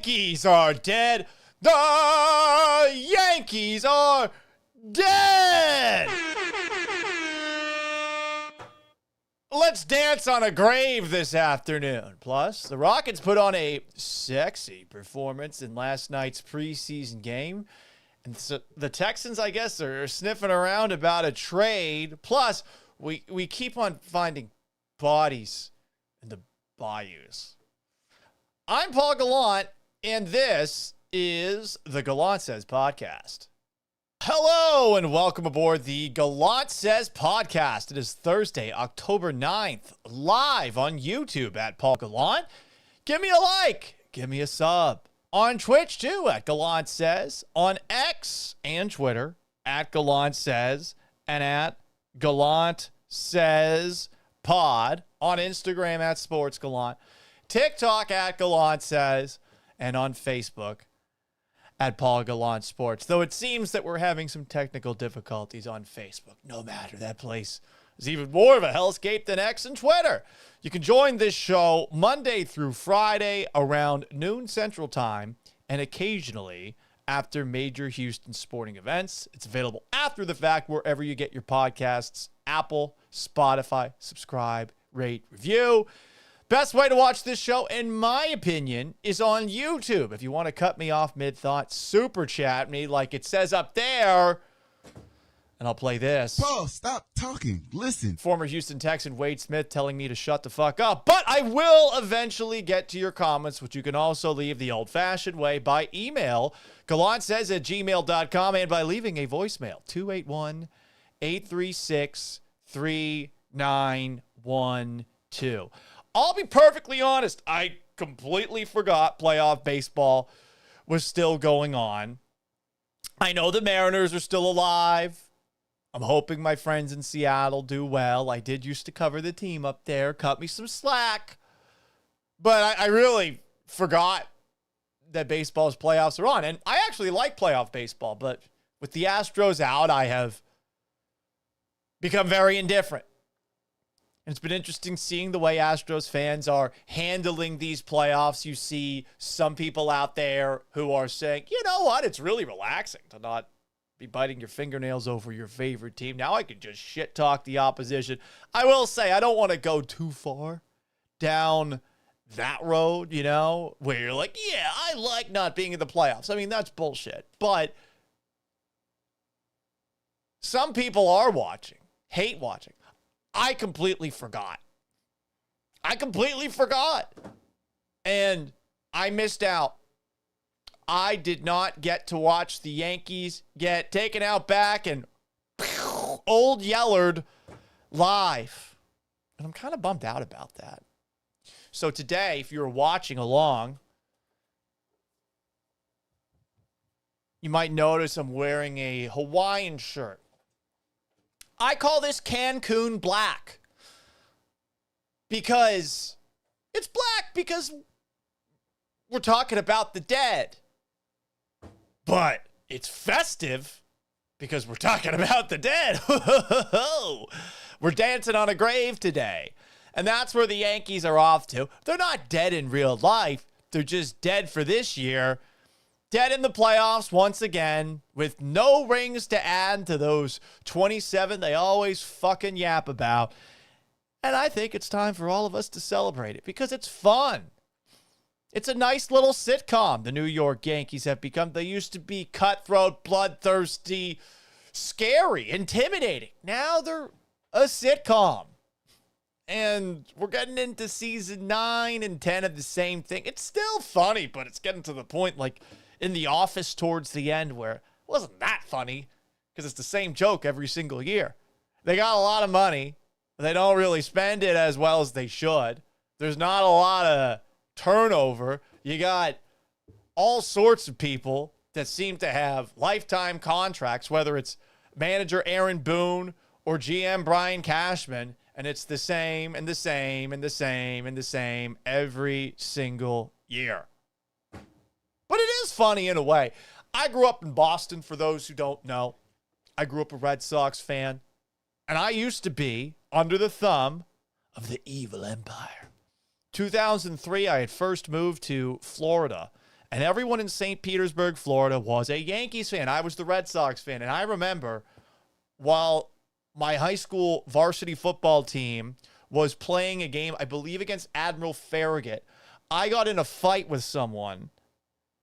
Yankees are dead. The Yankees are dead. Let's dance on a grave this afternoon. Plus, the Rockets put on a sexy performance in last night's preseason game. And so the Texans, I guess, are sniffing around about a trade. Plus, we keep on finding bodies in the bayous. I'm Paul Gallant, and this is the Gallant Says podcast. Hello, and welcome aboard the Gallant Says podcast. It is Thursday, October 9th, live on YouTube at Paul Gallant. Give me a like. Give me a sub. On Twitch, too, at Gallant Says. On X and Twitter, at Gallant Says. And at Gallant Says Pod. On Instagram, at Sports Gallant. TikTok, at Gallant Says. And on Facebook, at Paul Gallant Sports. Though it seems that we're having some technical difficulties on Facebook. No matter, that place is even more of a hellscape than X and Twitter. You can join this show Monday through Friday around noon Central Time and occasionally after major Houston sporting events. It's available after the fact wherever you get your podcasts. Apple, Spotify, subscribe, rate, review. Best way to watch this show, in my opinion, is on YouTube. If you want to cut me off mid-thought, super chat me like it says up there, and I'll play this. Paul, stop talking. Listen. Former Houston Texan Wade Smith telling me to shut the fuck up. But I will eventually get to your comments, which you can also leave the old-fashioned way by email, gallantsays@gmail.com, and by leaving a voicemail, 281-836-3912. I'll be perfectly honest. I completely forgot playoff baseball was still going on. I know the Mariners are still alive. I'm hoping my friends in Seattle do well. I did used to cover the team up there. Cut me some slack. But I really forgot that baseball's playoffs are on. And I actually like playoff baseball. But with the Astros out, I have become very indifferent. And it's been interesting seeing the way Astros fans are handling these playoffs. You see some people out there who are saying, you know what, it's really relaxing to not be biting your fingernails over your favorite team. Now I can just shit talk the opposition. I will say, I don't want to go too far down that road, you know, where you're like, yeah, I like not being in the playoffs. I mean, that's bullshit. But some people are watching, hate watching. I completely forgot. And I missed out. I did not get to watch the Yankees get taken out back and old Yellard live. And I'm kind of bummed out about that. So today, if you're watching along, you might notice I'm wearing a Hawaiian shirt. I call this Cancun black because it's black because we're talking about the dead. But it's festive because we're talking about the dead. We're dancing on a grave today. And that's where the Yankees are off to. They're not dead in real life. They're just dead for this year. Dead in the playoffs once again, with no rings to add to those 27 they always fucking yap about. And I think it's time for all of us to celebrate it because it's fun. It's a nice little sitcom the New York Yankees have become. They used to be cutthroat, bloodthirsty, scary, intimidating. Now they're a sitcom. And we're getting into season 9 and 10 of the same thing. It's still funny, but it's getting to the point like in The Office towards the end where it wasn't that funny because it's the same joke every single year. They got a lot of money. They don't really spend it as well as they should. There's not a lot of turnover. You got all sorts of people that seem to have lifetime contracts, whether it's manager Aaron Boone or GM Brian Cashman, and it's the same and the same and the same and the same every single year. But it is funny in a way. I grew up in Boston, for those who don't know. I grew up a Red Sox fan, and I used to be under the thumb of the evil empire. 2003, I had first moved to Florida, And everyone in St. Petersburg, Florida was a Yankees fan. I was the Red Sox fan. And I remember while my high school varsity football team was playing a game, I believe against Admiral Farragut, I got in a fight with someone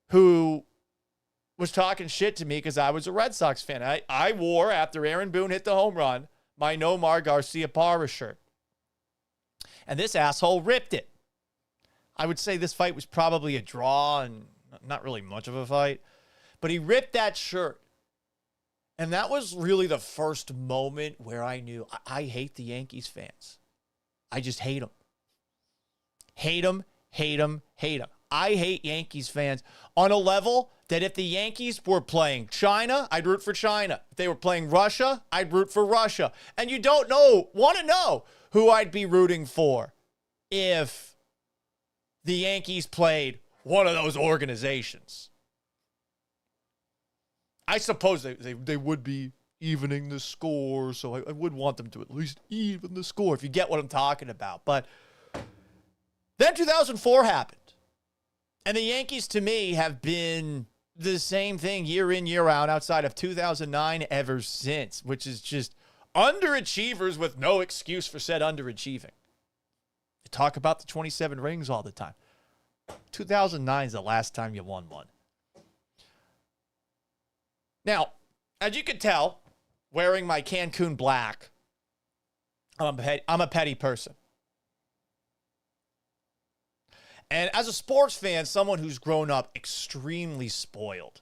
who was talking shit to me because I was a Red Sox fan. I wore, after Aaron Boone hit the home run, my Nomar Garcia Parra shirt. And this asshole ripped it. I would say this fight was probably a draw and not really much of a fight. But he ripped that shirt. And that was really the first moment where I knew I hate the Yankees fans. I just hate them. Hate them, hate them, hate them. I hate Yankees fans on a level that if the Yankees were playing China, I'd root for China. If they were playing Russia, I'd root for Russia. And you don't want to know who I'd be rooting for if the Yankees played one of those organizations. I suppose they would be evening the score, so I would want them to at least even the score, if you get what I'm talking about. But then 2004 happened. And the Yankees, to me, have been the same thing year in, year out, outside of 2009 ever since, which is just underachievers with no excuse for said underachieving. You talk about the 27 rings all the time. 2009 is the last time you won one. Now, as you can tell, wearing my Cancun black, I'm a petty person. And as a sports fan, someone who's grown up extremely spoiled.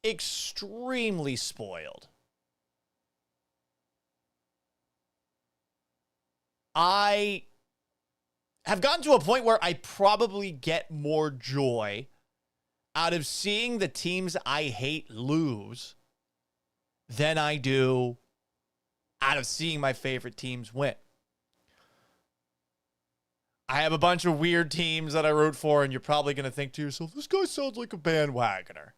Extremely spoiled. I have gotten to a point where I probably get more joy out of seeing the teams I hate lose than I do out of seeing my favorite teams win. I have a bunch of weird teams that I root for, and you're probably going to think to yourself, this guy sounds like a bandwagoner.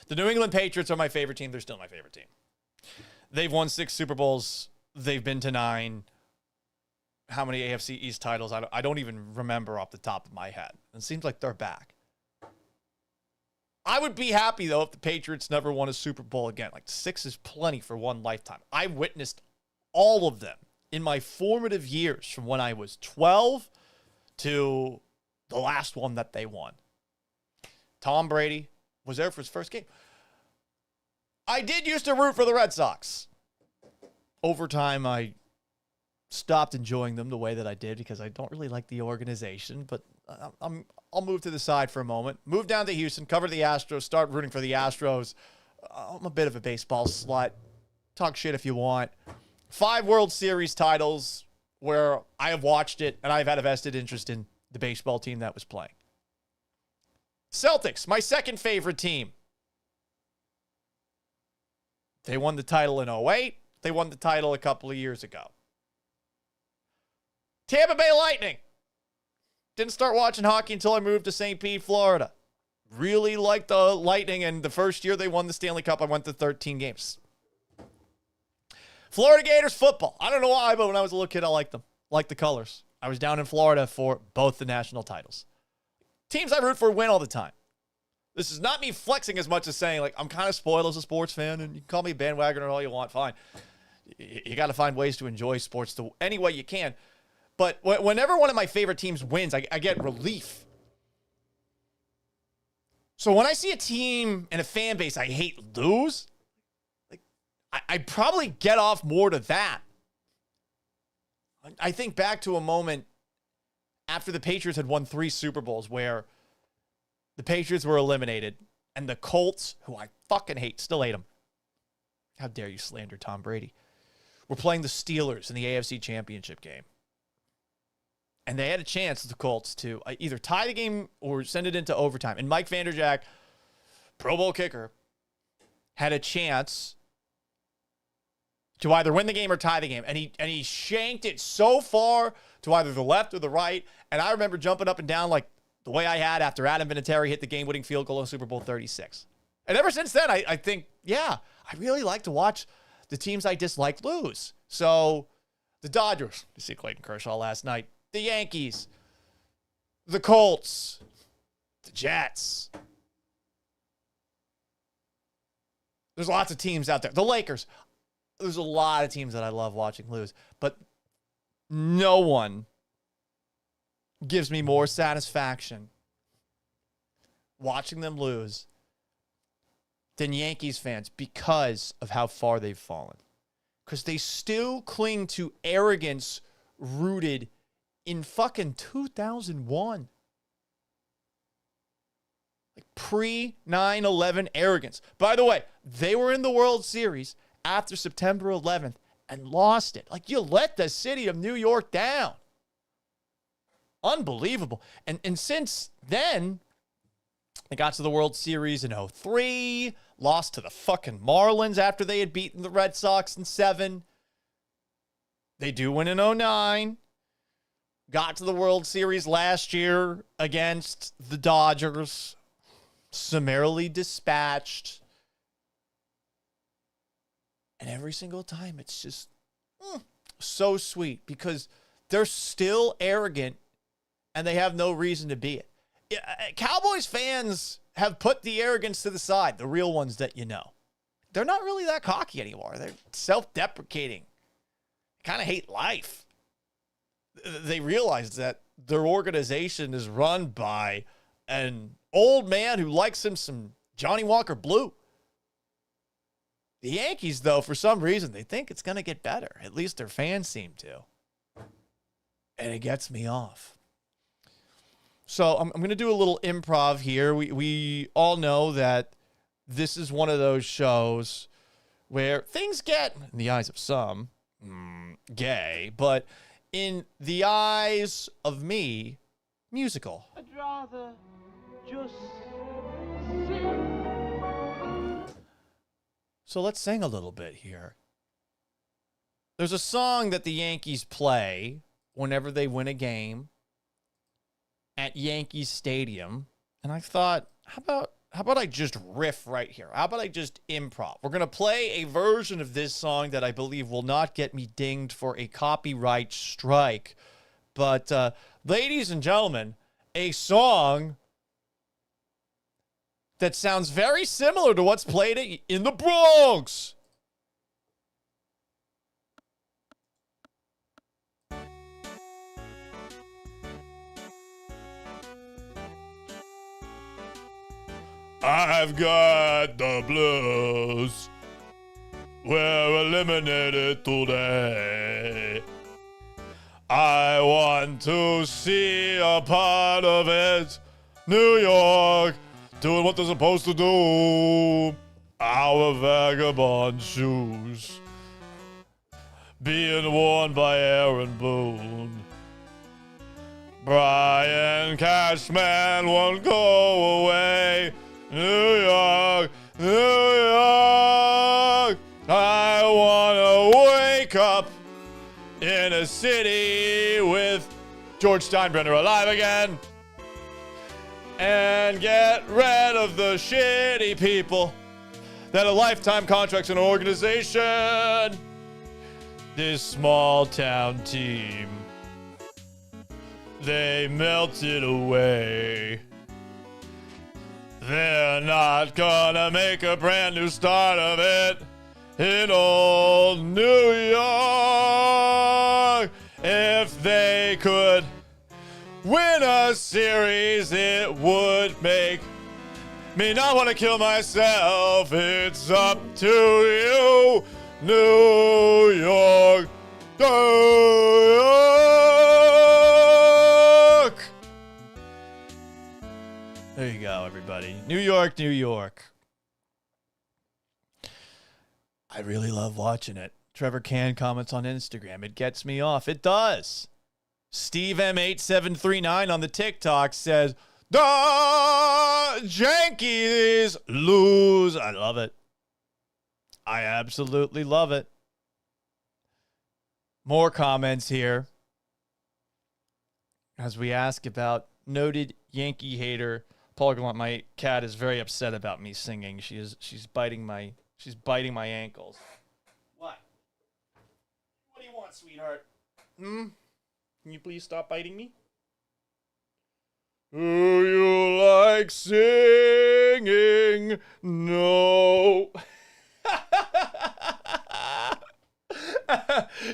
The New England Patriots are my favorite team. They're still my favorite team. They've won 6 Super Bowls. They've been to 9. How many AFC East titles? I don't even remember off the top of my head. It seems like they're back. I would be happy, though, if the Patriots never won a Super Bowl again. Like, 6 is plenty for one lifetime. I witnessed all of them in my formative years, from when I was 12 to the last one that they won. Tom Brady was there for his first game. I did used to root for the Red Sox. Over time, I stopped enjoying them the way that I did because I don't really like the organization, but I'll move to the side for a moment. Move down to Houston, cover the Astros, start rooting for the Astros. I'm a bit of a baseball slut. Talk shit if you want. 5 World Series titles where I have watched it and I've had a vested interest in the baseball team that was playing. Celtics, my second favorite team. They won the title in 2008. They won the title a couple of years ago. Tampa Bay Lightning. Didn't start watching hockey until I moved to St. Pete, Florida. Really liked the Lightning, and the first year they won the Stanley Cup, I went to 13 games. Florida Gators football. I don't know why, but when I was a little kid, I liked them. Liked the colors. I was down in Florida for both the national titles. Teams I root for win all the time. This is not me flexing as much as saying, like, I'm kind of spoiled as a sports fan, and you can call me a bandwagoner all you want, fine. You got to find ways to enjoy sports any way you can. But whenever one of my favorite teams wins, I get relief. So when I see a team and a fan base I hate lose, I probably get off more to that. I think back to a moment after the Patriots had won 3 Super Bowls where the Patriots were eliminated and the Colts, who I fucking hate, still hate them. How dare you slander Tom Brady? Were playing the Steelers in the AFC Championship game. And they had a chance, the Colts, to either tie the game or send it into overtime. And Mike Vanderjagt, Pro Bowl kicker, had a chance to either win the game or tie the game. And he shanked it so far to either the left or the right. And I remember jumping up and down like the way I had after Adam Vinatieri hit the game-winning field goal in Super Bowl 36. And ever since then, I think, yeah, I really like to watch the teams I dislike lose. So the Dodgers, you see Clayton Kershaw last night, the Yankees, the Colts, The Jets. There's lots of teams out there. The Lakers. There's a lot of teams that I love watching lose. But no one gives me more satisfaction watching them lose than Yankees fans because of how far they've fallen. Because they still cling to arrogance rooted in fucking 2001. Like pre-9/11 arrogance. By the way, they were in the World Series after September 11th and lost it. Like, you let the city of New York down. Unbelievable. And since then, they got to the World Series in 2003, lost to the fucking Marlins after they had beaten the Red Sox in 2007. They do win in 2009. Got to the World Series last year against the Dodgers. Summarily dispatched. And every single time, it's just so sweet because they're still arrogant and they have no reason to be it. Cowboys fans have put the arrogance to the side, the real ones that you know. They're not really that cocky anymore. They're self-deprecating. Kind of hate life. They realize that their organization is run by an old man who likes him some Johnny Walker Blue. The Yankees, though, for some reason, they think it's going to get better. At least their fans seem to. And it gets me off. So I'm going to do a little improv here. We all know that this is one of those shows where things get, in the eyes of some, gay, but in the eyes of me, musical. I'd rather just sing. So let's sing a little bit here. There's a song that the Yankees play whenever they win a game at Yankee Stadium, and I thought, how about I just riff right here? How about I just improv? We're going to play a version of this song that I believe will not get me dinged for a copyright strike. But ladies and gentlemen, a song that sounds very similar to what's played in the Bronx. I've got the blues. We're eliminated today. I want to see a part of it. New York, doing what they're supposed to do. Our vagabond shoes being worn by Aaron Boone. Brian Cashman won't go away. New York, New York. I want to wake up in a city with George Steinbrenner alive again and get rid of the shitty people that have lifetime contracts in an organization. This small town team, they melted away. They're not gonna make a brand new start of it in old New York. If they could win a series, it would make me not want to kill myself. It's up to you, New York, New York. There you go, everybody. New York, New York. I really love watching it. Trevor Can comments on Instagram. It gets me off. It does. Steve M8739 on the TikTok says, the Yankees lose. I love it. I absolutely love it. More comments here as we ask about noted Yankee hater Paul Gallant. My cat is very upset about me singing. She's biting my ankles. What? What do you want, sweetheart? Can you please stop biting me? Do you like singing. No.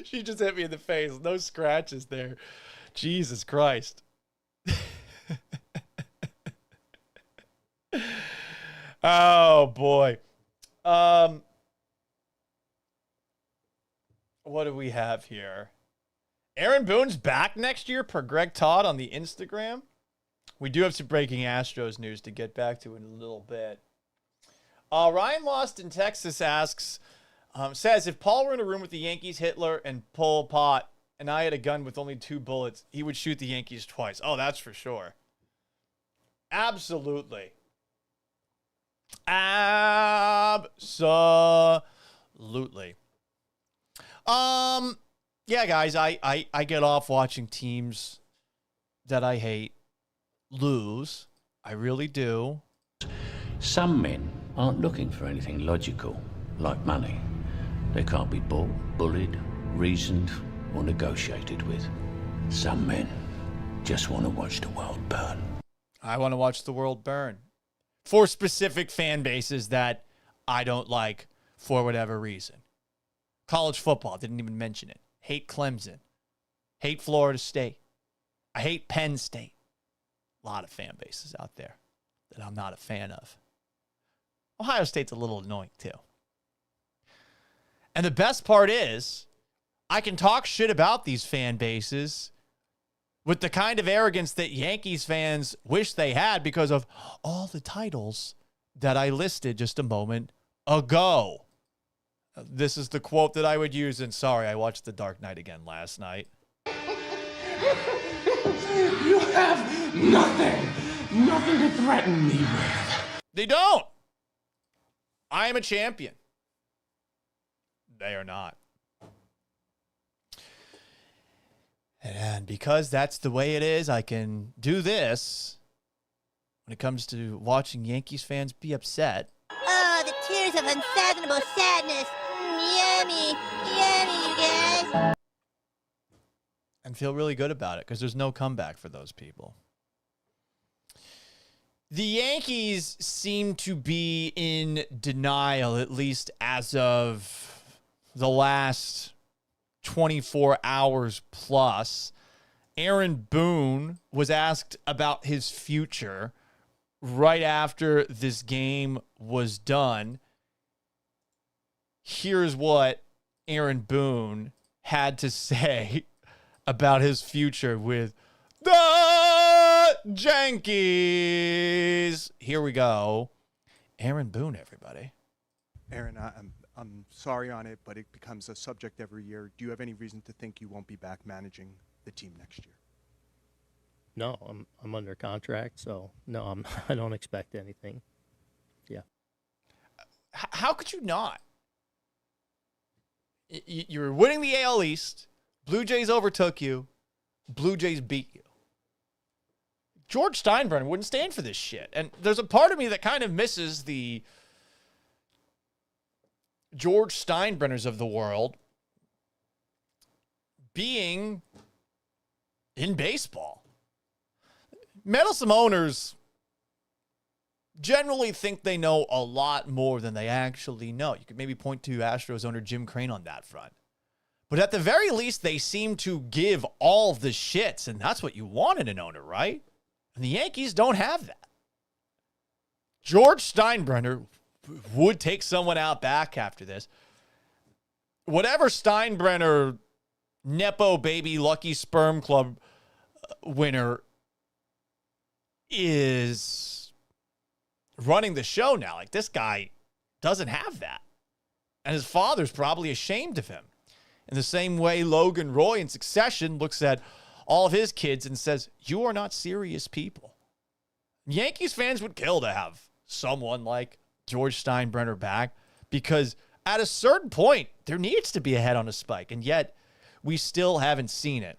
She just hit me in the face. No scratches there. Jesus Christ. Oh boy. What do we have here? Aaron Boone's back next year per Greg Todd on the Instagram. We do have some breaking Astros news to get back to in a little bit. Ryan Lost in Texas asks, says, if Paul were in a room with the Yankees, Hitler, and Pol Pot, and I had a gun with only 2 bullets, he would shoot the Yankees twice. Oh, that's for sure. Absolutely. Absolutely. Yeah, guys, I get off watching teams that I hate lose. I really do. Some men aren't looking for anything logical, like money. They can't be bought, bullied, reasoned, or negotiated with. Some men just want to watch the world burn. I want to watch the world burn. For specific fan bases that I don't like for whatever reason. College football, didn't even mention it. Hate Clemson. Hate Florida State. I hate Penn State. A lot of fan bases out there that I'm not a fan of. Ohio State's a little annoying too. And the best part is, I can talk shit about these fan bases with the kind of arrogance that Yankees fans wish they had because of all the titles that I listed just a moment ago. This is the quote that I would use, and sorry, I watched The Dark Knight again last night. You have nothing to threaten me with. They don't. I am a champion. They are not. And because that's the way it is, I can do this when it comes to watching Yankees fans be upset. Oh, the tears of unfathomable sadness. Yummy, yummy, you guys. And feel really good about it because there's no comeback for those people. The Yankees seem to be in denial, at least as of the last 24 hours plus. Aaron Boone was asked about his future right after this game was done. Here's what Aaron Boone had to say about his future with the Yankees. Here we go. Aaron Boone, everybody. Aaron, I'm sorry on it, but it becomes a subject every year. Do you have any reason to think you won't be back managing the team next year? No, I'm under contract, so no, I don't expect anything. Yeah. How could you not? You were winning the AL East. Blue Jays overtook you. Blue Jays beat you. George Steinbrenner wouldn't stand for this shit. And there's a part of me that kind of misses the George Steinbrenners of the world being in baseball. Meddlesome owners generally think they know a lot more than they actually know. You could maybe point to Astros owner Jim Crane on that front. But at the very least, they seem to give all the shits, and that's what you want in an owner, right? And the Yankees don't have that. George Steinbrenner would take someone out back after this. Whatever Steinbrenner, Nepo baby, Lucky Sperm Club winner is running the show now. Like, this guy doesn't have that. And his father's probably ashamed of him. In the same way Logan Roy in Succession looks at all of his kids and says, you are not serious people. Yankees fans would kill to have someone like George Steinbrenner back because at a certain point, there needs to be a head on a spike. And yet, we still haven't seen it.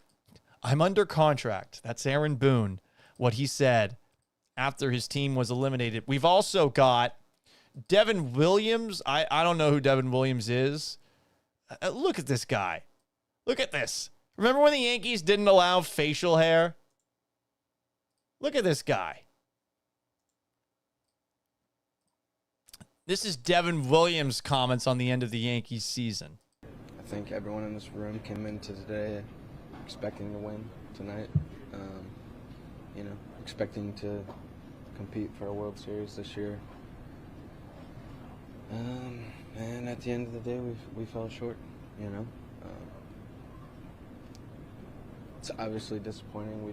I'm under contract. That's Aaron Boone, what he said after his team was eliminated. We've also got Devin Williams. I don't know who Devin Williams is. Look at this guy. Look at this. Remember when the Yankees didn't allow facial hair? Look at this guy. This is Devin Williams' comments on the end of the Yankees season. I think everyone in this room came into today expecting to win tonight. Expecting to compete for a World Series this year. And at the end of the day, we fell short. It's obviously disappointing we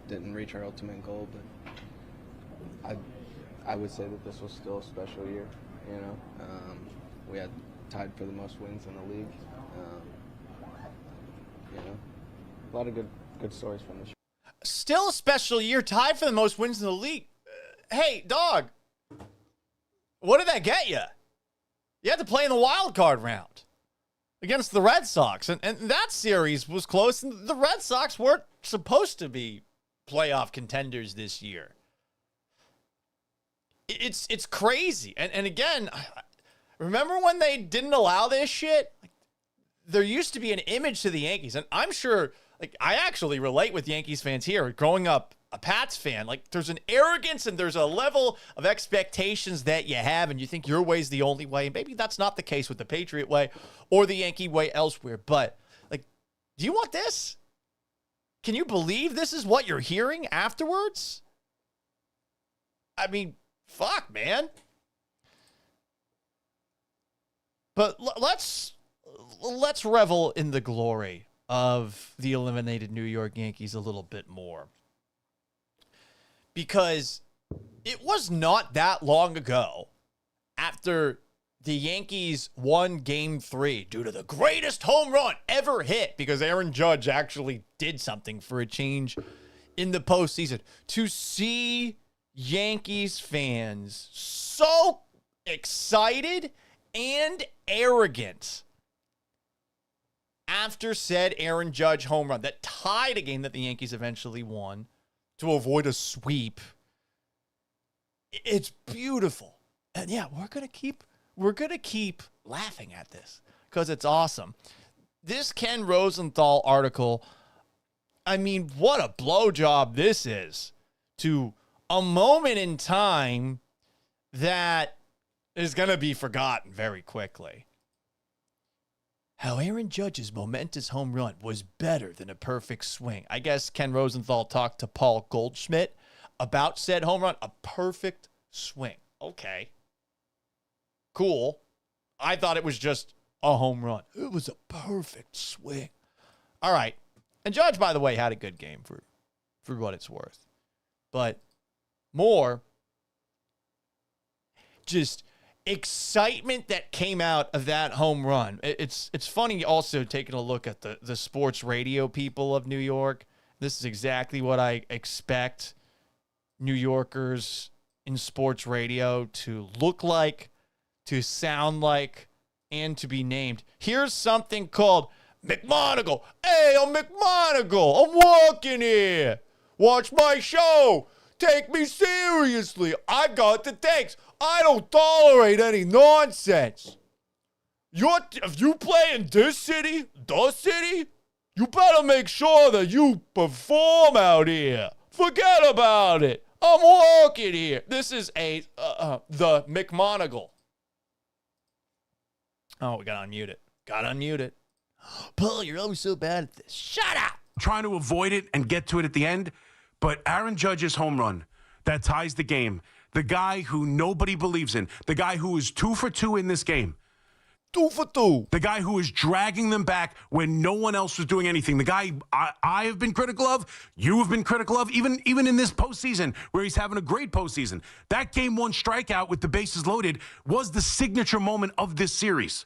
didn't reach our ultimate goal, but I would say that this was still a special year. We had tied for the most wins in the league. A lot of good stories from this year. Still a special year, tied for the most wins in the league. Hey, dog, what did that get you? You had to play in the wild card round against the Red Sox, and that series was close, and the Red Sox weren't supposed to be playoff contenders this year. It's crazy. And again, remember when they didn't allow this shit? There used to be an image to the Yankees, and I'm sure, I actually relate with Yankees fans here. Growing up a Pats fan, there's an arrogance and there's a level of expectations that you have, and you think your way's the only way. And maybe that's not the case with the Patriot way or the Yankee way elsewhere. But, do you want this? Can you believe this is what you're hearing afterwards? I mean, fuck, man. But let's revel in the glory of the eliminated New York Yankees a little bit more. Because it was not that long ago after the Yankees won Game 3 due to the greatest home run ever hit, because Aaron Judge actually did something for a change in the postseason, to see Yankees fans so excited and arrogant after said Aaron Judge home run that tied a game that the Yankees eventually won to avoid a sweep. It's beautiful. And yeah, we're going to keep laughing at this because it's awesome. This Ken Rosenthal article, I mean, what a blowjob this is to a moment in time that is going to be forgotten very quickly. How Aaron Judge's momentous home run was better than a perfect swing. I guess Ken Rosenthal talked to Paul Goldschmidt about said home run. A perfect swing. Okay. Cool. I thought it was just a home run. It was a perfect swing. All right. And Judge, by the way, had a good game for what it's worth. But more just excitement that came out of that home run. It's funny also taking a look at the sports radio people of New York. This is exactly what I expect New Yorkers in sports radio to look like, to sound like, and to be named. Here's something called McMonagle. Hey, I'm McMonagle. I'm walking here. Watch my show. Take me seriously. I got the takes. I don't tolerate any nonsense. If you play in this city, the city, you better make sure that you perform out here. Forget about it. I'm walking here. This is the McMonagle. Oh, we got to unmute it. Paul, you're always so bad at this. Shut up. Trying to avoid it and get to it at the end. But Aaron Judge's home run that ties the game, the guy who nobody believes in, the guy who is 2 for 2 in this game. 2 for 2. The guy who is dragging them back when no one else was doing anything. The guy I have been critical of, you have been critical of, even in this postseason where he's having a great postseason. That game 1 strikeout with the bases loaded was the signature moment of this series.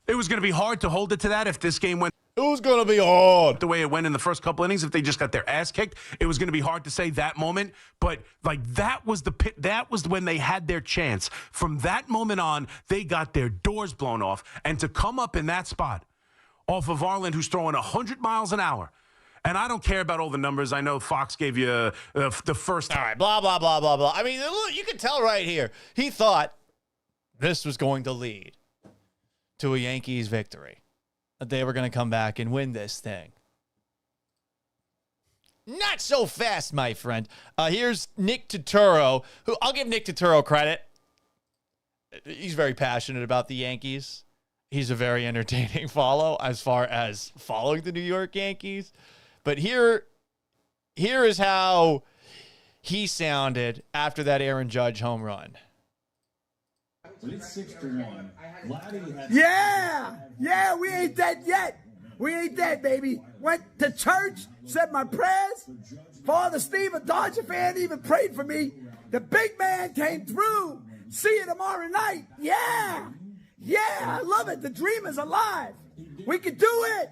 It was going to be hard to hold it to that if this game went. It was going to be hard. The way it went in the first couple innings, if they just got their ass kicked, it was going to be hard to say that moment. But that was the pit. That was when they had their chance. From that moment on, they got their doors blown off. And to come up in that spot off of Arlen, who's throwing 100 miles an hour. And I don't care about all the numbers. I know Fox gave you the first. All right, blah, blah, blah, blah, blah. I mean, look, you can tell right here. He thought this was going to lead to a Yankees victory. That they were going to come back and win this thing. Not so fast, my friend. Here's Nick Turturro, who I'll give Nick Turturro credit. he's very passionate about the Yankees. He's a very entertaining follow as far as following the New York Yankees. But here is how he sounded after that Aaron Judge home run. It's 6-1. Yeah, we ain't dead yet. We ain't dead, baby. Went to church, said my prayers. Father Steve, a Dodger fan, even prayed for me. The big man came through. See you tomorrow night. Yeah, I love it. The dream is alive. We can do it.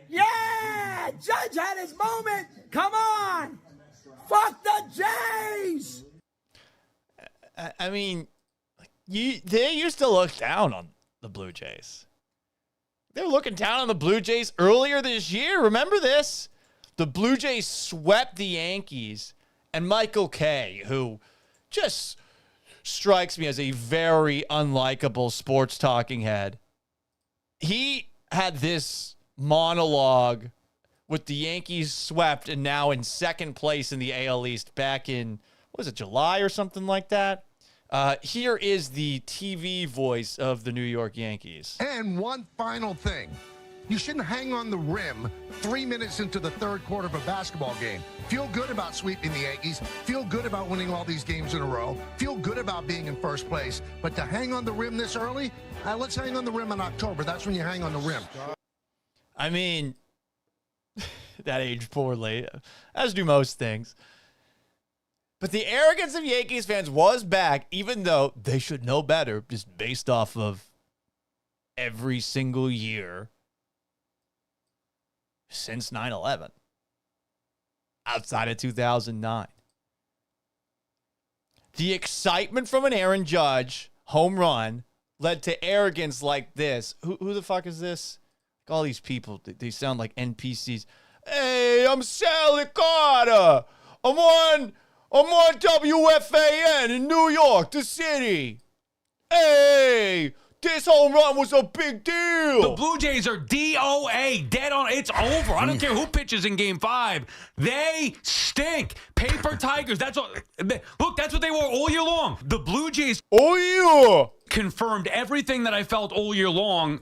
Yeah, Judge had his moment. Come on. Fuck the Jays. I mean, they used to look down on the Blue Jays. They were looking down on the Blue Jays earlier this year. Remember this? The Blue Jays swept the Yankees, and Michael Kay, who just strikes me as a very unlikable sports talking head, he had this monologue with the Yankees swept and now in second place in the AL East back in, what was it, July or something like that? Here is the TV voice of the New York Yankees. And one final thing. You shouldn't hang on the rim 3 minutes into the third quarter of a basketball game. Feel good about sweeping the Yankees. Feel good about winning all these games in a row. Feel good about being in first place. But to hang on the rim this early, let's hang on the rim in October. That's when you hang on the rim. I mean, that aged poorly, as do most things. But the arrogance of Yankees fans was back, even though they should know better, just based off of every single year since 9/11, outside of 2009. The excitement from an Aaron Judge home run led to arrogance like this. Who the fuck is this? All these people, they sound like NPCs. Hey, I'm Sally Carter. I'm on WFAN in New York, the city. Hey, this home run was a big deal. The Blue Jays are DOA, dead on. It's over. I don't care who pitches in Game 5. They stink. Paper Tigers. That's all. Look, that's what they were all year long. The Blue Jays confirmed everything that I felt all year long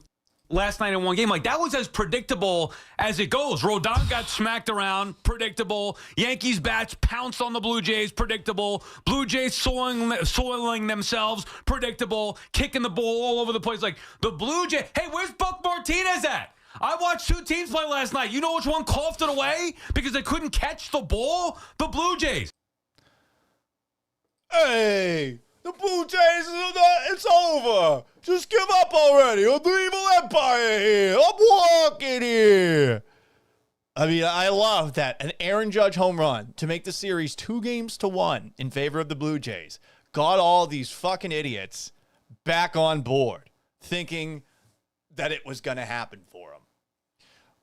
last night in one game. Like, that was as predictable as it goes. Rodon got smacked around, predictable. Yankees bats pounced on the Blue Jays, predictable. Blue Jays soiling themselves, predictable. Kicking the ball all over the place. Like, the Blue Jays. Hey, where's Buck Martinez at? I watched two teams play last night. You know which one coughed it away because they couldn't catch the ball? The Blue Jays. Hey, the Blue Jays, it's over. Just give up already. The evil empire here. I'm walking here. I mean, I love that. An Aaron Judge home run to make the series 2-1 in favor of the Blue Jays got all these fucking idiots back on board, thinking that it was going to happen for them.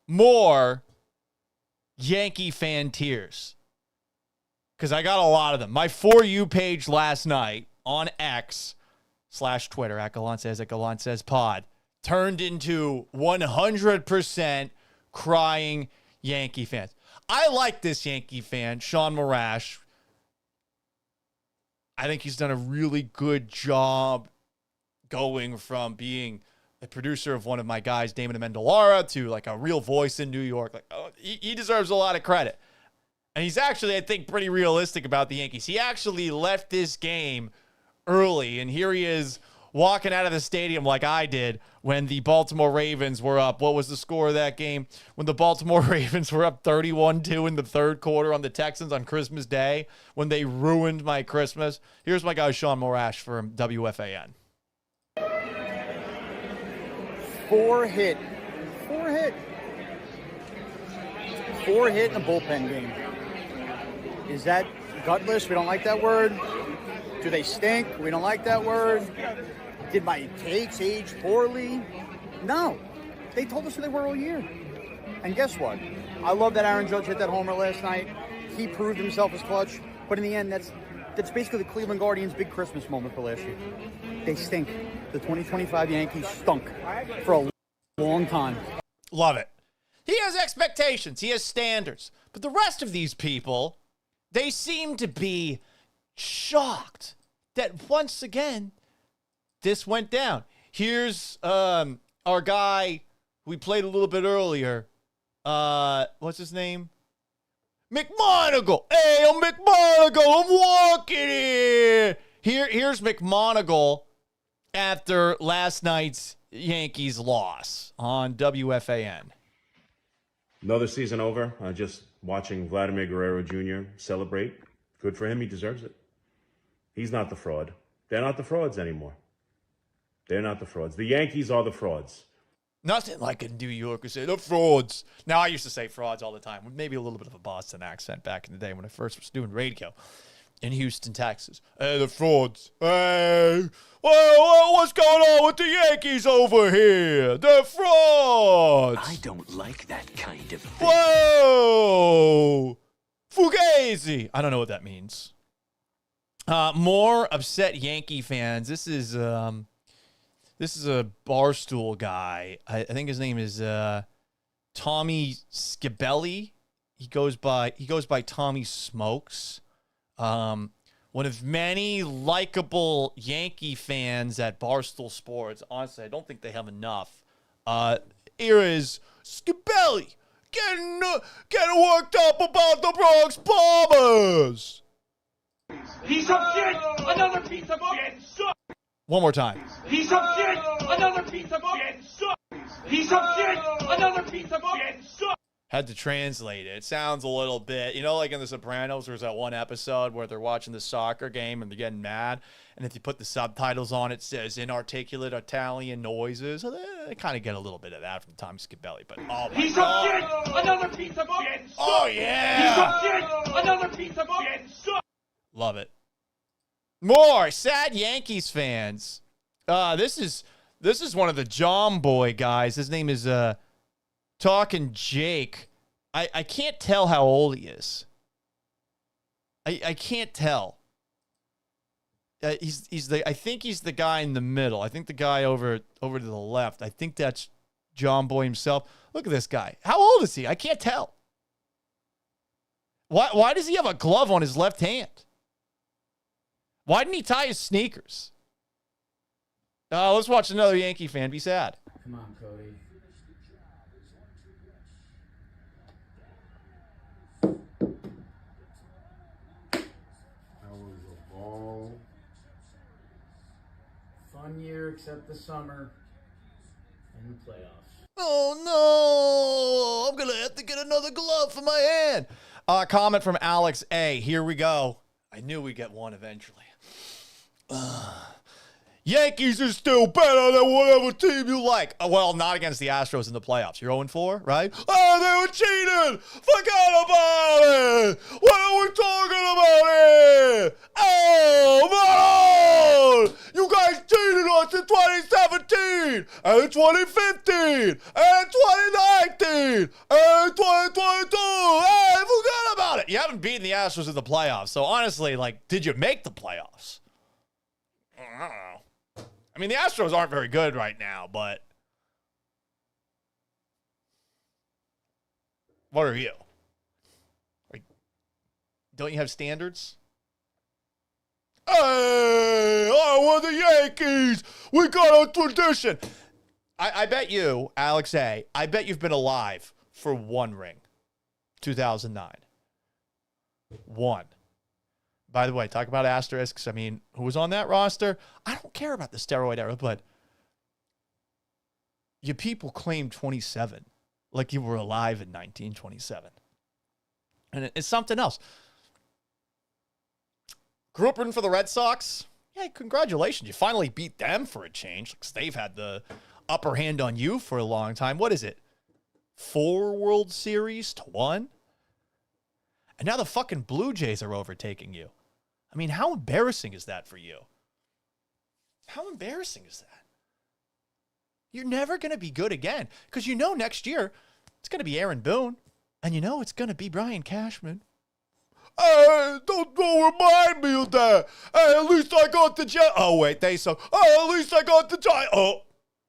More Yankee fan tears, because I got a lot of them. My For You page last night on X/Twitter at Gallant Says, at Gallant Says Pod, turned into 100% crying Yankee fans. I like this Yankee fan, Sean Morash. I think he's done a really good job going from being the producer of one of my guys, Damon Amendolara, to like a real voice in New York. Like, he deserves a lot of credit. And he's actually, I think, pretty realistic about the Yankees. He actually left this game early, and here he is walking out of the stadium like I did when the Baltimore Ravens were up. What was the score of that game? When the Baltimore Ravens were up 31-2 in the third quarter on the Texans on Christmas Day, when they ruined my Christmas. Here's my guy, Sean Morash, from WFAN. 4 hit in a bullpen game. Is that gutless? We don't like that word. Do they stink? We don't like that word. Did my takes age poorly? No. They told us who they were all year. And guess what? I love that Aaron Judge hit that homer last night. He proved himself as clutch. But in the end, that's basically the Cleveland Guardians' big Christmas moment for last year. They stink. The 2025 Yankees stunk for a long time. Love it. He has expectations. He has standards. But the rest of these people, they seem to be shocked that once again, this went down. Here's our guy we played a little bit earlier. What's his name? McMonagle. Hey, I'm McMonagle. I'm walking here. Here's McMonagle after last night's Yankees loss on WFAN. Another season over. Just watching Vladimir Guerrero Jr. celebrate. Good for him. He deserves it. He's not the fraud. They're not the frauds anymore. They're not the frauds. The Yankees are the frauds. Nothing like a New Yorker say, the frauds. Now, I used to say frauds all the time, with maybe a little bit of a Boston accent back in the day when I first was doing radio in Houston, Texas. Hey, the frauds. Hey, what's going on with the Yankees over here? The frauds. I don't like that kind of thing. Whoa! Fugazi. I don't know what that means. More upset Yankee fans. This is a Barstool guy. I think his name is Tommy Scibelli. He goes by Tommy Smokes. One of many likable Yankee fans at Barstool Sports. Honestly, I don't think they have enough. Here is Scibelli getting worked up about the Bronx Bombers. Piece of shit! Another piece of shit! One more time. Piece of shit! Another piece of shit! Piece of shit! Another piece of shit! Had to translate it. It sounds a little bit, like in The Sopranos, there's that one episode where they're watching the soccer game and they're getting mad. And if you put the subtitles on, it says inarticulate Italian noises. So they kind of get a little bit of that from Tom Scibelli. But oh my piece God. Of shit! Another piece of shit! Oh yeah! Piece of shit! Another piece of shit! Love it. More sad Yankees fans. This is one of the John Boy guys. His name is Talking Jake. I can't tell how old he is. I can't tell. I think he's the guy in the middle. I think the guy over to the left. I think that's John Boy himself. Look at this guy. How old is he? I can't tell. Why does he have a glove on his left hand? Why didn't he tie his sneakers? Let's watch another Yankee fan be sad. Come on, Cody. That was a ball. Fun year except the summer and the playoffs. Oh, no. I'm going to have to get another glove for my hand. Comment from Alex A. Here we go. I knew we'd get one eventually. Yankees are still better than whatever team you like. Well, not against the Astros in the playoffs. You're 0-4, right? Oh, they were cheating. Forget about it. What are we talking about here? Oh, no. You guys cheated us in 2017 and in 2015 and 2019 and 2022. Hey, forget about it. You haven't beaten the Astros in the playoffs. So honestly, did you make the playoffs? I don't know. I mean, the Astros aren't very good right now, but what are you? Don't you have standards? Hey, we're the Yankees. We got a tradition. I bet you, Alex A., I bet you've been alive for one ring. 2009. One. By the way, talk about asterisks. I mean, who was on that roster? I don't care about the steroid era, but you people claim 27 like you were alive in 1927. And it's something else. Grew up rooting for the Red Sox. Yeah, congratulations. You finally beat them for a change because they've had the upper hand on you for a long time. What is it? 4 World Series to 1? And now the fucking Blue Jays are overtaking you. I mean, how embarrassing is that for you? How embarrassing is that? You're never going to be good again because next year it's going to be Aaron Boone and it's going to be Brian Cashman. Hey, don't remind me of that. Hey, at least I got the Jet. Oh, wait, at least I got the Giants. Oh,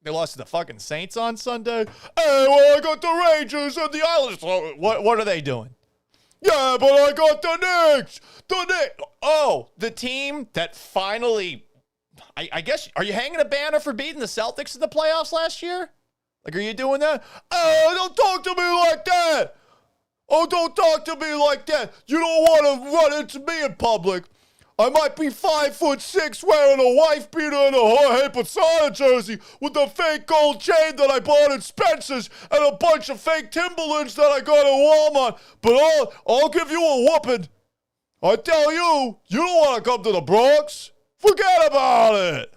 they lost to the fucking Saints on Sunday. Hey, well, I got the Rangers and the Islanders. What are they doing? Yeah, but I got the Knicks. Oh, the team that finally I guess, are you hanging a banner for beating the Celtics in the playoffs last year? Like, are you doing that? Oh, don't talk to me like that. Oh, don't talk to me like that. You don't want to run into me in public. I might be 5'6", wearing a wife beater and a Jorge Posada jersey with a fake gold chain that I bought at Spencer's and a bunch of fake Timberlands that I got at Walmart. But I'll give you a whooping. I tell you, you don't want to come to the Bronx. Forget about it.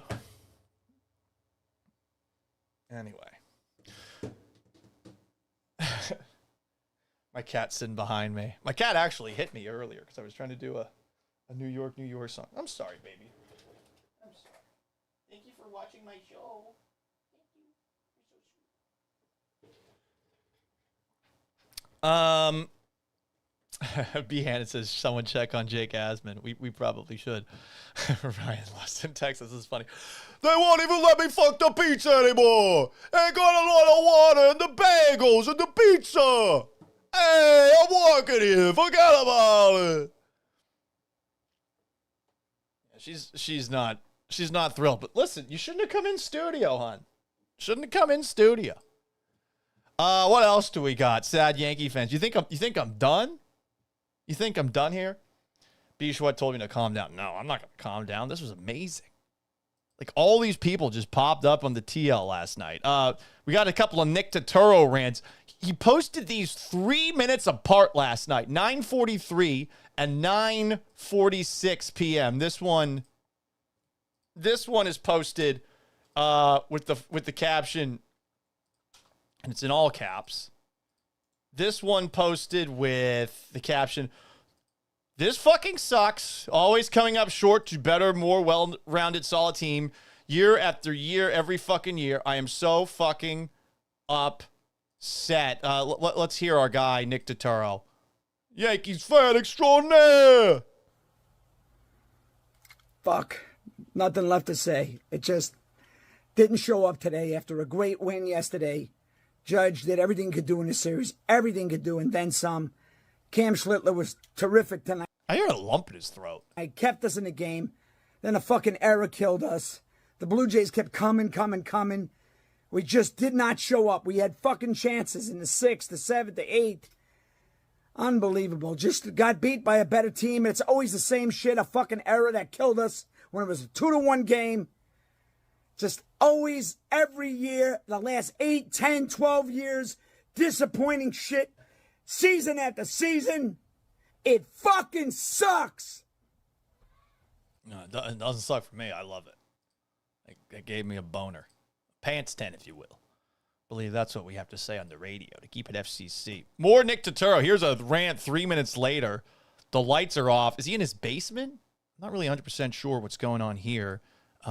Anyway. My cat's sitting behind me. My cat actually hit me earlier because I was trying to do a New York song. I'm sorry, baby. I'm sorry. Thank you for watching my show. Thank you. You're so sweet. B. Hannon says, someone check on Jake Asman. We probably should. Ryan Houston Texas is funny. They won't even let me fuck the pizza anymore. Ain't got a lot of water and the bagels and the pizza. Hey, I'm working here. Forget about it. She's not thrilled. But listen, you shouldn't have come in studio, hon. Shouldn't have come in studio. What else do we got? Sad Yankee fans. You think I'm done? You think I'm done here? B. Schwett told me to calm down. No, I'm not gonna calm down. This was amazing. Like, all these people just popped up on the TL last night. We got a couple of Nick Turturro rants. He posted these 3 minutes apart last night, 9:43 and 9:46 p.m. This one is posted with the caption, and it's in all caps. This one posted with the caption, "This fucking sucks. Always coming up short to better, more well-rounded, solid team. Year after year, every fucking year. I am so fucking upset." Let's hear our guy, Nick Turturro. Yankees fan extraordinaire. Fuck. Nothing left to say. It just didn't show up today after a great win yesterday. Judge did everything he could do in the series. Everything he could do and then some. Cam Schlittler was terrific tonight. I hear a lump in his throat. I kept us in the game. Then a fucking error killed us. The Blue Jays kept coming. We just did not show up. We had fucking chances in the 6th, the 7th, the 8th. Unbelievable. Just got beat by a better team. It's always the same shit. A fucking error that killed us when it was a 2-1 game. Just always, every year, the last 8, 10, 12 years, disappointing shit. Season after season. It fucking sucks. No, it doesn't suck for me. I love it. It gave me a boner. Pants 10, if you will. I believe that's what we have to say on the radio to keep it FCC. More Nick Turturro. Here's a rant 3 minutes later. The lights are off. Is he in his basement? I'm not really 100% sure what's going on here.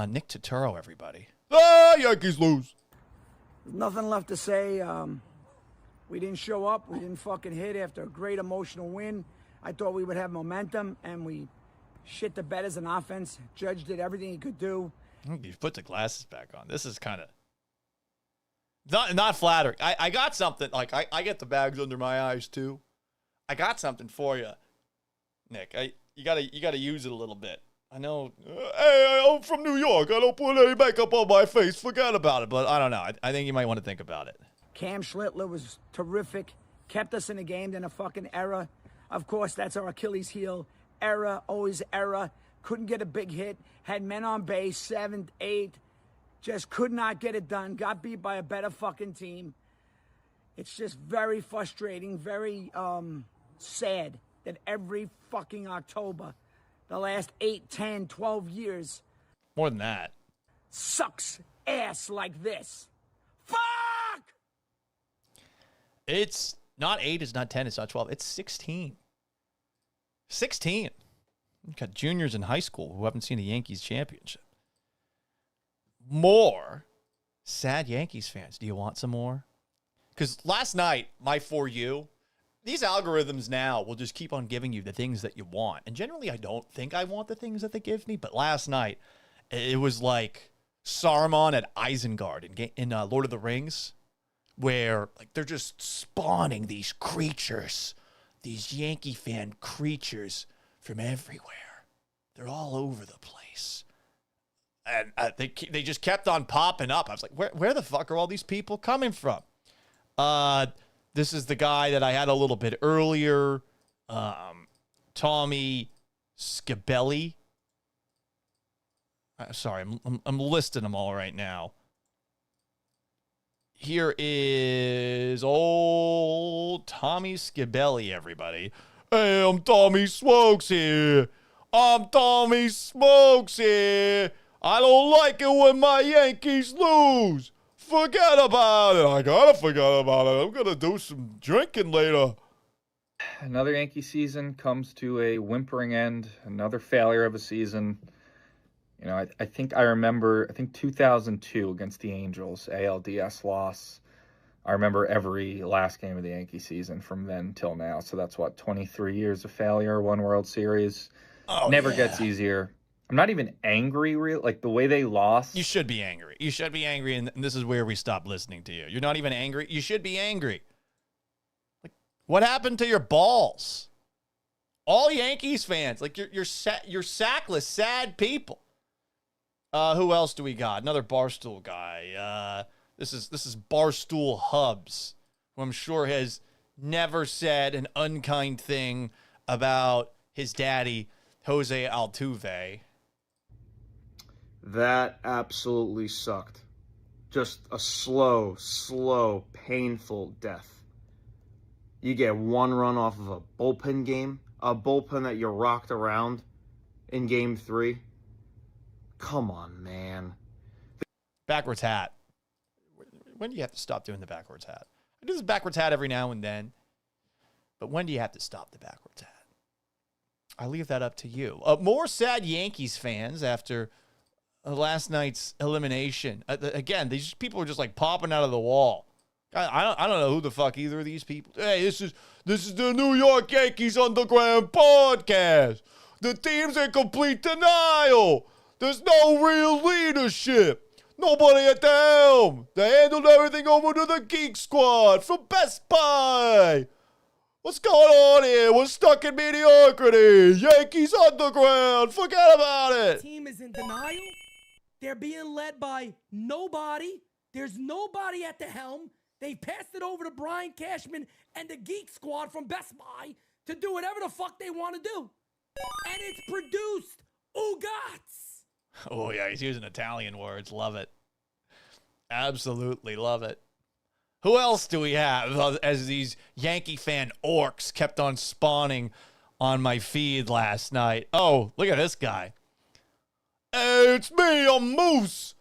Nick Turturro, everybody. Yankees lose. There's nothing left to say. We didn't show up. We didn't fucking hit after a great emotional win. I thought we would have momentum, and we shit the bed as an offense. Judge did everything he could do. You've put the glasses back on. This is kind of not flattering. I got something. Like, I get the bags under my eyes, too. I got something for you, Nick. You gotta use it a little bit. I know. Hey, I'm from New York. I don't put any makeup on my face. Forget about it. But I don't know. I think you might want to think about it. Cam Schlittler was terrific. Kept us in the game. Then a fucking error. Of course, that's our Achilles heel. Error, always error. Couldn't get a big hit. Had men on base, 7th, 8th. Just could not get it done. Got beat by a better fucking team. It's just very frustrating, very sad that every fucking October, the last 8, 10, 12 years. More than that. Sucks ass like this. Fuck! It's not 8, it's not 10, it's not 12. It's 16. 16. You've got juniors in high school who haven't seen a Yankees championship. More sad Yankees fans. Do you want some more? Because last night, my For You, these algorithms now will just keep on giving you the things that you want. And generally, I don't think I want the things that they give me. But last night, it was like Saruman at Isengard in Lord of the Rings, where like they're just spawning these creatures, these Yankee fan creatures from everywhere. They're all over the place. And they just kept on popping up. I was like, where the fuck are all these people coming from? This is the guy that I had a little bit earlier, Tommy Scabelli. Sorry, I'm listing them all right now. Here is old Tommy Scabelli, everybody. Hey, I'm Tommy Smokes here. I'm Tommy Smokes here. I don't like it when my Yankees lose. Forget about it. I gotta forget about it. I'm gonna do some drinking later. Another Yankee season comes to a whimpering end. Another failure of a season. You know, I think 2002 against the Angels, ALDS loss. I remember every last game of the Yankee season from then till now. So that's 23 years of failure, one World Series. Never gets easier. I'm not even angry, like the way they lost. You should be angry. You should be angry, and this is where we stop listening to you. You're not even angry. You should be angry. Like, what happened to your balls? All Yankees fans, like you're sackless, sad people. Who else do we got? Another Barstool guy. This is Barstool Hubs, who I'm sure has never said an unkind thing about his daddy, Jose Altuve. That absolutely sucked. Just a slow, painful death. You get one run off of a bullpen game, a bullpen that you rocked around in game 3. Come on, man. Backwards hat. When do you have to stop doing the backwards hat? I do this backwards hat every now and then. But when do you have to stop the backwards hat? I leave that up to you. More sad Yankees fans after last night's elimination. Again, these people are just like popping out of the wall. I don't know who the fuck either of these people. Hey, this is the New York Yankees Underground podcast. The team's in complete denial. There's no real leadership. Nobody at the helm. They handled everything over to the Geek Squad from Best Buy. What's going on here? We're stuck in mediocrity. Yankees Underground. Forget about it. The team is in denial. They're being led by nobody. There's nobody at the helm. They passed it over to Brian Cashman and the Geek Squad from Best Buy to do whatever the fuck they want to do. And it's produced Ugats. Oh, yeah, he's using Italian words. Love it. Absolutely love it. Who else do we have as these Yankee fan orcs kept on spawning on my feed last night? Oh, look at this guy. Hey, it's me, I'm Moose.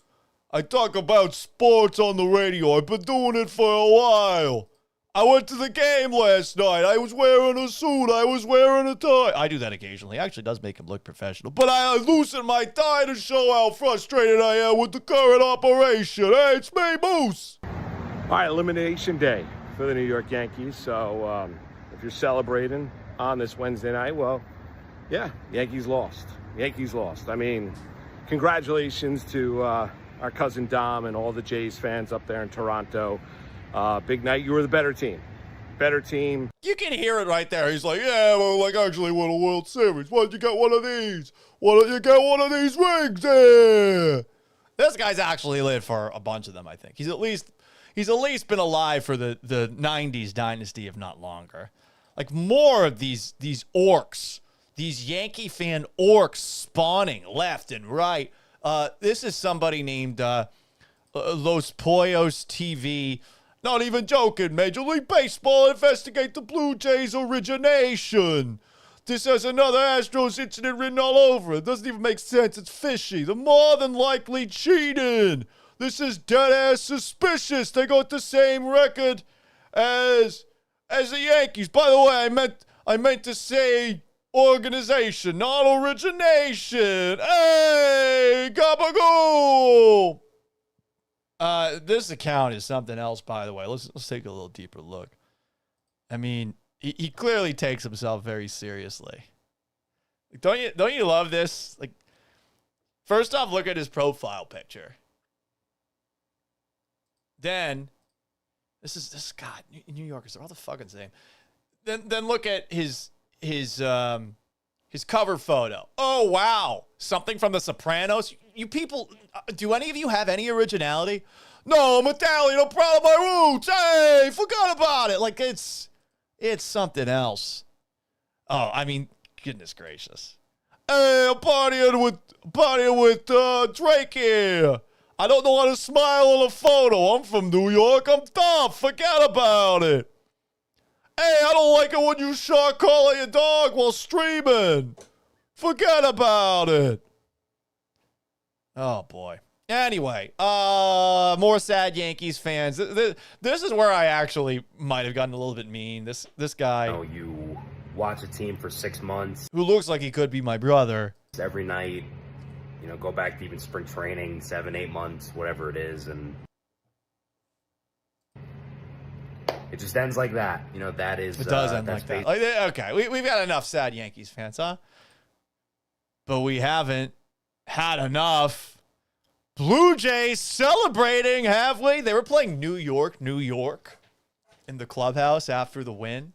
I talk about sports on the radio. I've been doing it for a while. I went to the game last night. I was wearing a suit. I was wearing a tie. I do that occasionally. It actually does make him look professional. But I loosened my tie to show how frustrated I am with the current operation. Hey, it's me, Moose. All right, elimination day for the New York Yankees. So if you're celebrating on this Wednesday night, well, yeah, Yankees lost. Yankees lost. I mean, congratulations to our cousin Dom and all the Jays fans up there in Toronto. Big night. You were the better team. Better team. You can hear it right there. He's like, yeah, well, like actually won a World Series. Why don't you get one of these? Why don't you get one of these rings there? This guy's actually lived for a bunch of them, I think. He's at least been alive for the 90s dynasty, if not longer. Like more of these orcs, these Yankee fan orcs spawning left and right. This is somebody named Los Pollos TV. Not even joking. Major League Baseball investigate the Blue Jays' origination. This has another Astros incident written all over it. Doesn't even make sense. It's fishy. They're more than likely cheating. This is dead-ass suspicious. They got the same record as the Yankees. By the way, I meant to say organization, not origination. Hey, gabagool! This account is something else, by the way. Let's take a little deeper look. I mean, he clearly takes himself very seriously. Don't you love this? Like, first off, look at his profile picture. Then, this God, New Yorkers, they're all the fucking same. Then look at his cover photo. Oh wow, something from The Sopranos. You people, do any of you have any originality? No, I'm Italian. I'm proud of my roots. Hey, forgot about it. Like, it's something else. Oh, I mean, goodness gracious. Hey, I'm partying with Drake here. I don't know how to smile on a photo. I'm from New York. I'm tough. Forget about it. Hey, I don't like it when you shark call at your dog while streaming. Forget about it. Oh, boy. Anyway, more sad Yankees fans. This is where I actually might have gotten a little bit mean. This guy. You know, you watch a team for 6 months. Who looks like he could be my brother. Every night, you know, go back to even spring training, 7, 8 months, whatever it is, and it just ends like that. You know, that is... It does end like that. Okay, we've got enough sad Yankees fans, huh? But we haven't had enough Blue Jays celebrating, have we? They were playing New York in the clubhouse after the win.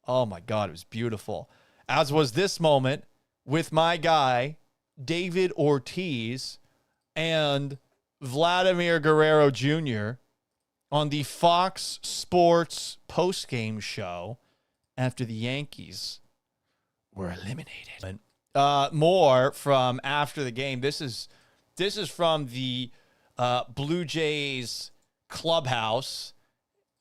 Oh, my God, it was beautiful. As was this moment with my guy, David Ortiz, and Vladimir Guerrero Jr. on the Fox Sports postgame show after the Yankees were eliminated. More from after the game. This is from the Blue Jays clubhouse.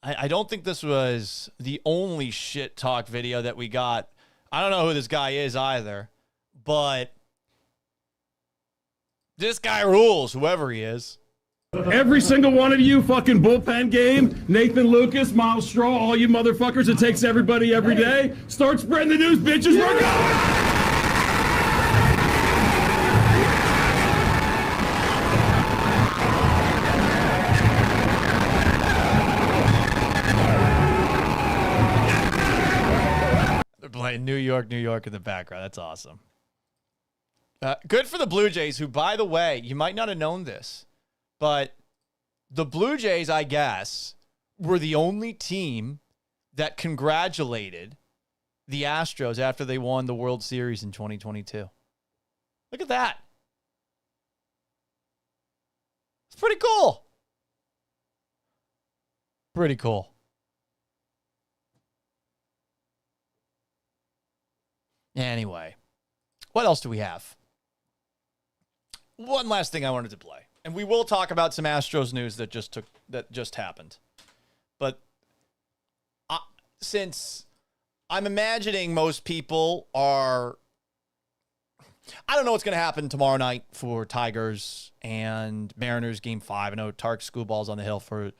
I don't think this was the only shit talk video that we got. I don't know who this guy is either, but this guy rules, whoever he is. Every single one of you, fucking bullpen game, Nathan Lucas, Miles Straw, all you motherfuckers, it takes everybody every day. Start spreading the news, bitches. We're going! Playing New York in the background. That's awesome. Good for the Blue Jays, who, by the way, you might not have known this, but the Blue Jays, I guess, were the only team that congratulated the Astros after they won the World Series in 2022. Look at that. It's pretty cool. Pretty cool. Anyway, what else do we have? One last thing I wanted to play, and we will talk about some Astros news that just happened. But since I'm imagining most people are, I don't know what's going to happen tomorrow night for Tigers and Mariners Game 5. I know Tark Schoolball's on the hill for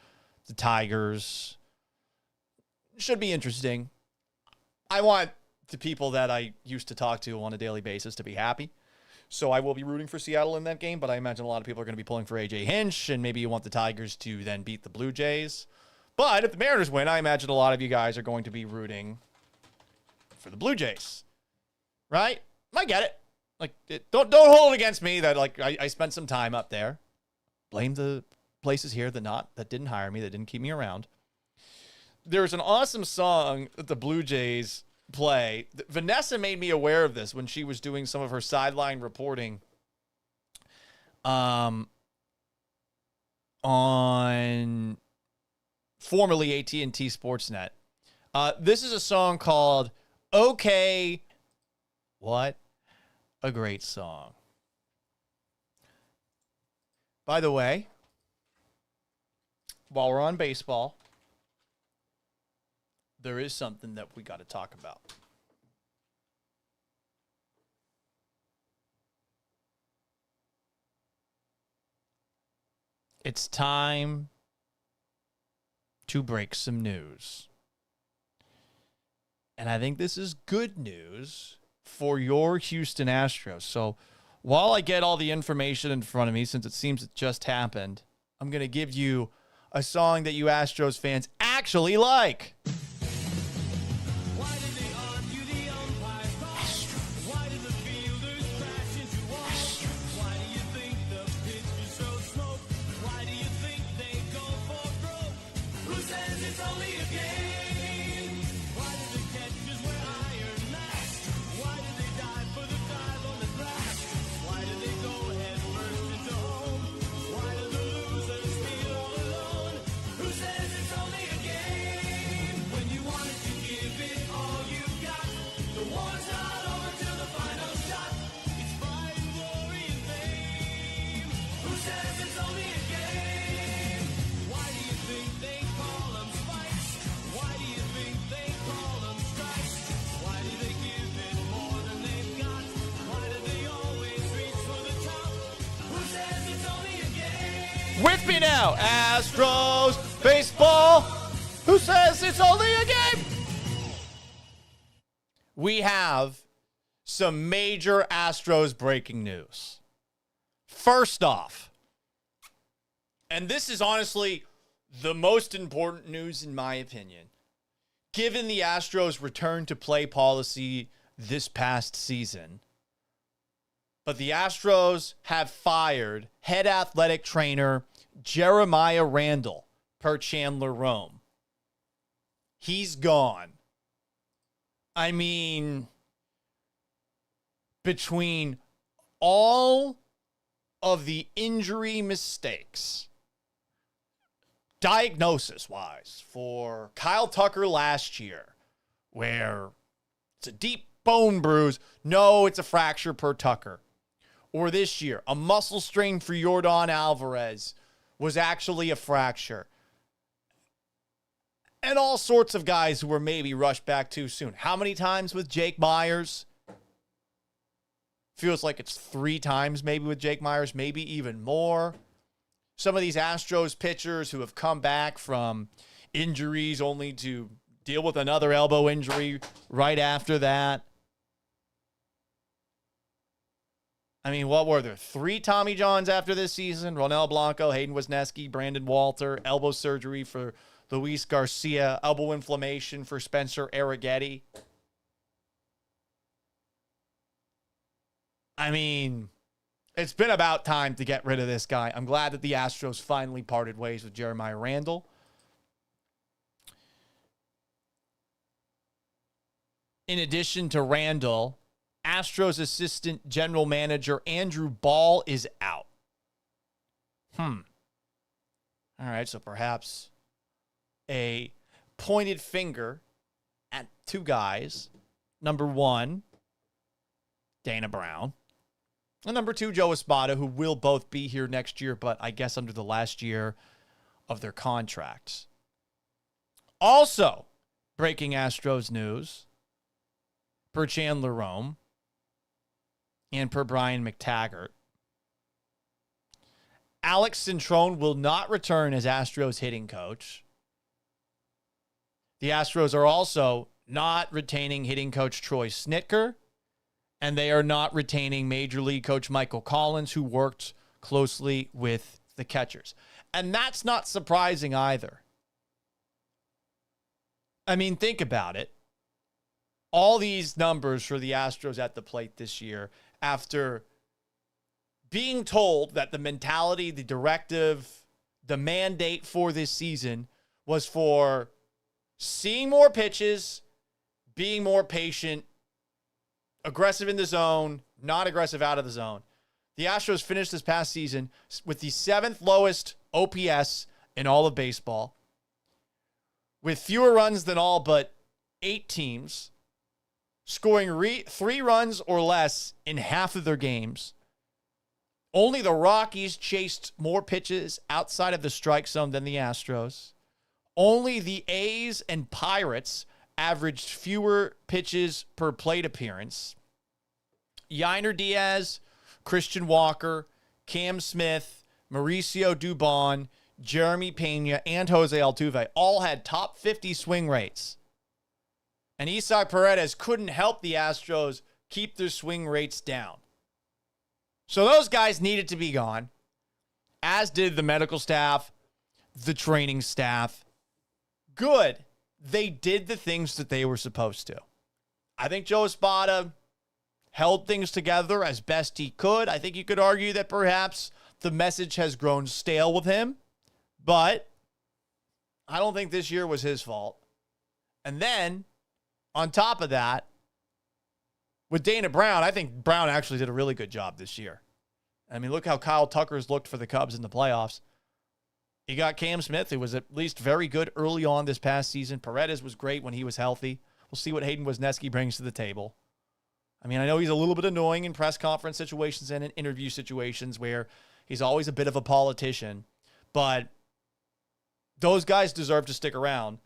the Tigers. Should be interesting. I want the people that I used to talk to on a daily basis to be happy. So I will be rooting for Seattle in that game, but I imagine a lot of people are going to be pulling for AJ Hinch, and maybe you want the Tigers to then beat the Blue Jays. But if the Mariners win, I imagine a lot of you guys are going to be rooting for the Blue Jays. Right? I get it. Like, don't hold it against me that like I spent some time up there. Blame the places here that didn't hire me, that didn't keep me around. There's an awesome song that the Blue Jays play. Vanessa made me aware of this when she was doing some of her sideline reporting on formerly AT&T Sportsnet. This is a song called Okay What? A great song. By the way, while we're on baseball, there is something that we got to talk about. It's time to break some news. And I think this is good news for your Houston Astros. So while I get all the information in front of me, since it seems it just happened, I'm going to give you a song that you Astros fans actually like. Hits me now. Astros baseball. Who says it's only a game? We have some major Astros breaking news. First off, and this is honestly the most important news in my opinion, given the Astros' return to play policy this past season, but the Astros have fired head athletic trainer Jeremiah Randall per Chandler Rome. He's gone. I mean, between all of the injury mistakes, diagnosis-wise, for Kyle Tucker last year, where it's a deep bone bruise, no, it's a fracture per Tucker. Or this year, a muscle strain for Yordan Alvarez was actually a fracture. And all sorts of guys who were maybe rushed back too soon. How many times with Jake Myers? Feels like it's 3 times maybe with Jake Myers, maybe even more. Some of these Astros pitchers who have come back from injuries only to deal with another elbow injury right after that. I mean, what were there? 3 Tommy Johns after this season? Ronel Blanco, Hayden Wesneski, Brandon Walter, elbow surgery for Luis Garcia, elbow inflammation for Spencer Arrighetti. I mean, it's been about time to get rid of this guy. I'm glad that the Astros finally parted ways with Jeremiah Randall. In addition to Randall, Astros assistant general manager Andrew Ball is out. All right, so perhaps a pointed finger at 2 guys. Number 1, Dana Brown. And number 2, Joe Espada, who will both be here next year, but I guess under the last year of their contracts. Also, breaking Astros news, per Chandler Rome and per Brian McTaggart, Alex Cintrone will not return as Astros hitting coach. The Astros are also not retaining hitting coach Troy Snitker, and they are not retaining Major League Coach Michael Collins, who worked closely with the catchers. And that's not surprising either. I mean, think about it. All these numbers for the Astros at the plate this year, after being told that the mentality, the directive, the mandate for this season was for seeing more pitches, being more patient, aggressive in the zone, not aggressive out of the zone. The Astros finished this past season with the 7th lowest OPS in all of baseball, with fewer runs than all but 8 teams, scoring 3 runs or less in half of their games. Only the Rockies chased more pitches outside of the strike zone than the Astros. Only the A's and Pirates averaged fewer pitches per plate appearance. Yainer Diaz, Christian Walker, Cam Smith, Mauricio Dubon, Jeremy Pena, and Jose Altuve all had top 50 swing rates. And Isai Paredes couldn't help the Astros keep their swing rates down. So those guys needed to be gone, as did the medical staff, the training staff. Good. They did the things that they were supposed to. I think Joe Espada held things together as best he could. I think you could argue that perhaps the message has grown stale with him, but I don't think this year was his fault. And then, on top of that, with Dana Brown, I think Brown actually did a really good job this year. I mean, look how Kyle Tucker's looked for the Cubs in the playoffs. He got Cam Smith, who was at least very good early on this past season. Paredes was great when he was healthy. We'll see what Hayden Wesneski brings to the table. I mean, I know he's a little bit annoying in press conference situations and in interview situations where he's always a bit of a politician, but those guys deserve to stick around.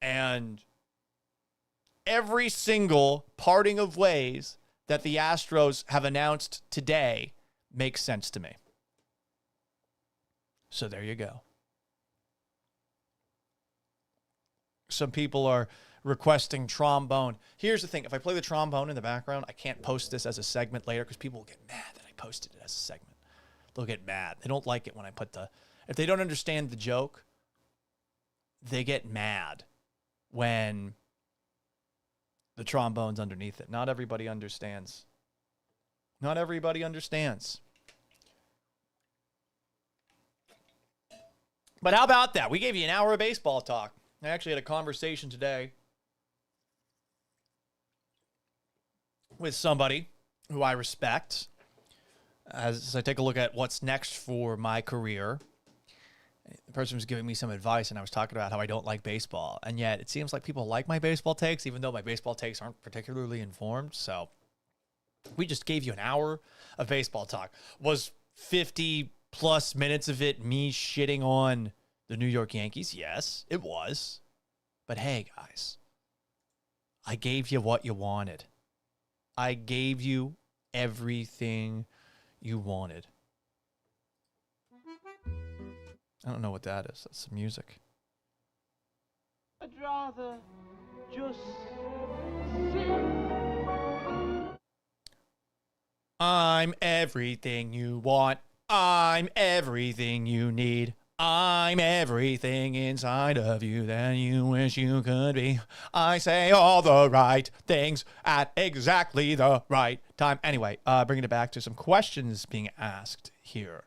And every single parting of ways that the Astros have announced today makes sense to me. So there you go. Some people are requesting trombone. Here's the thing. If I play the trombone in the background, I can't post this as a segment later because people will get mad that I posted it as a segment. They'll get mad. They don't like it when I put the... If they don't understand the joke, they get mad when the trombone's underneath it. Not everybody understands. Not everybody understands. But how about that? We gave you an hour of baseball talk. I actually had a conversation today with somebody who I respect as I take a look at what's next for my career. The person was giving me some advice, and I was talking about how I don't like baseball. And yet it seems like people like my baseball takes, even though my baseball takes aren't particularly informed. So we just gave you an hour of baseball talk. Was 50-plus minutes of it me shitting on the New York Yankees? Yes, it was. But hey, guys, I gave you what you wanted. I gave you everything you wanted. I don't know what that is. That's some music. I'd rather just sit. I'm everything you want. I'm everything you need. I'm everything inside of you that you wish you could be. I say all the right things at exactly the right time. Anyway, bringing it back to some questions being asked here.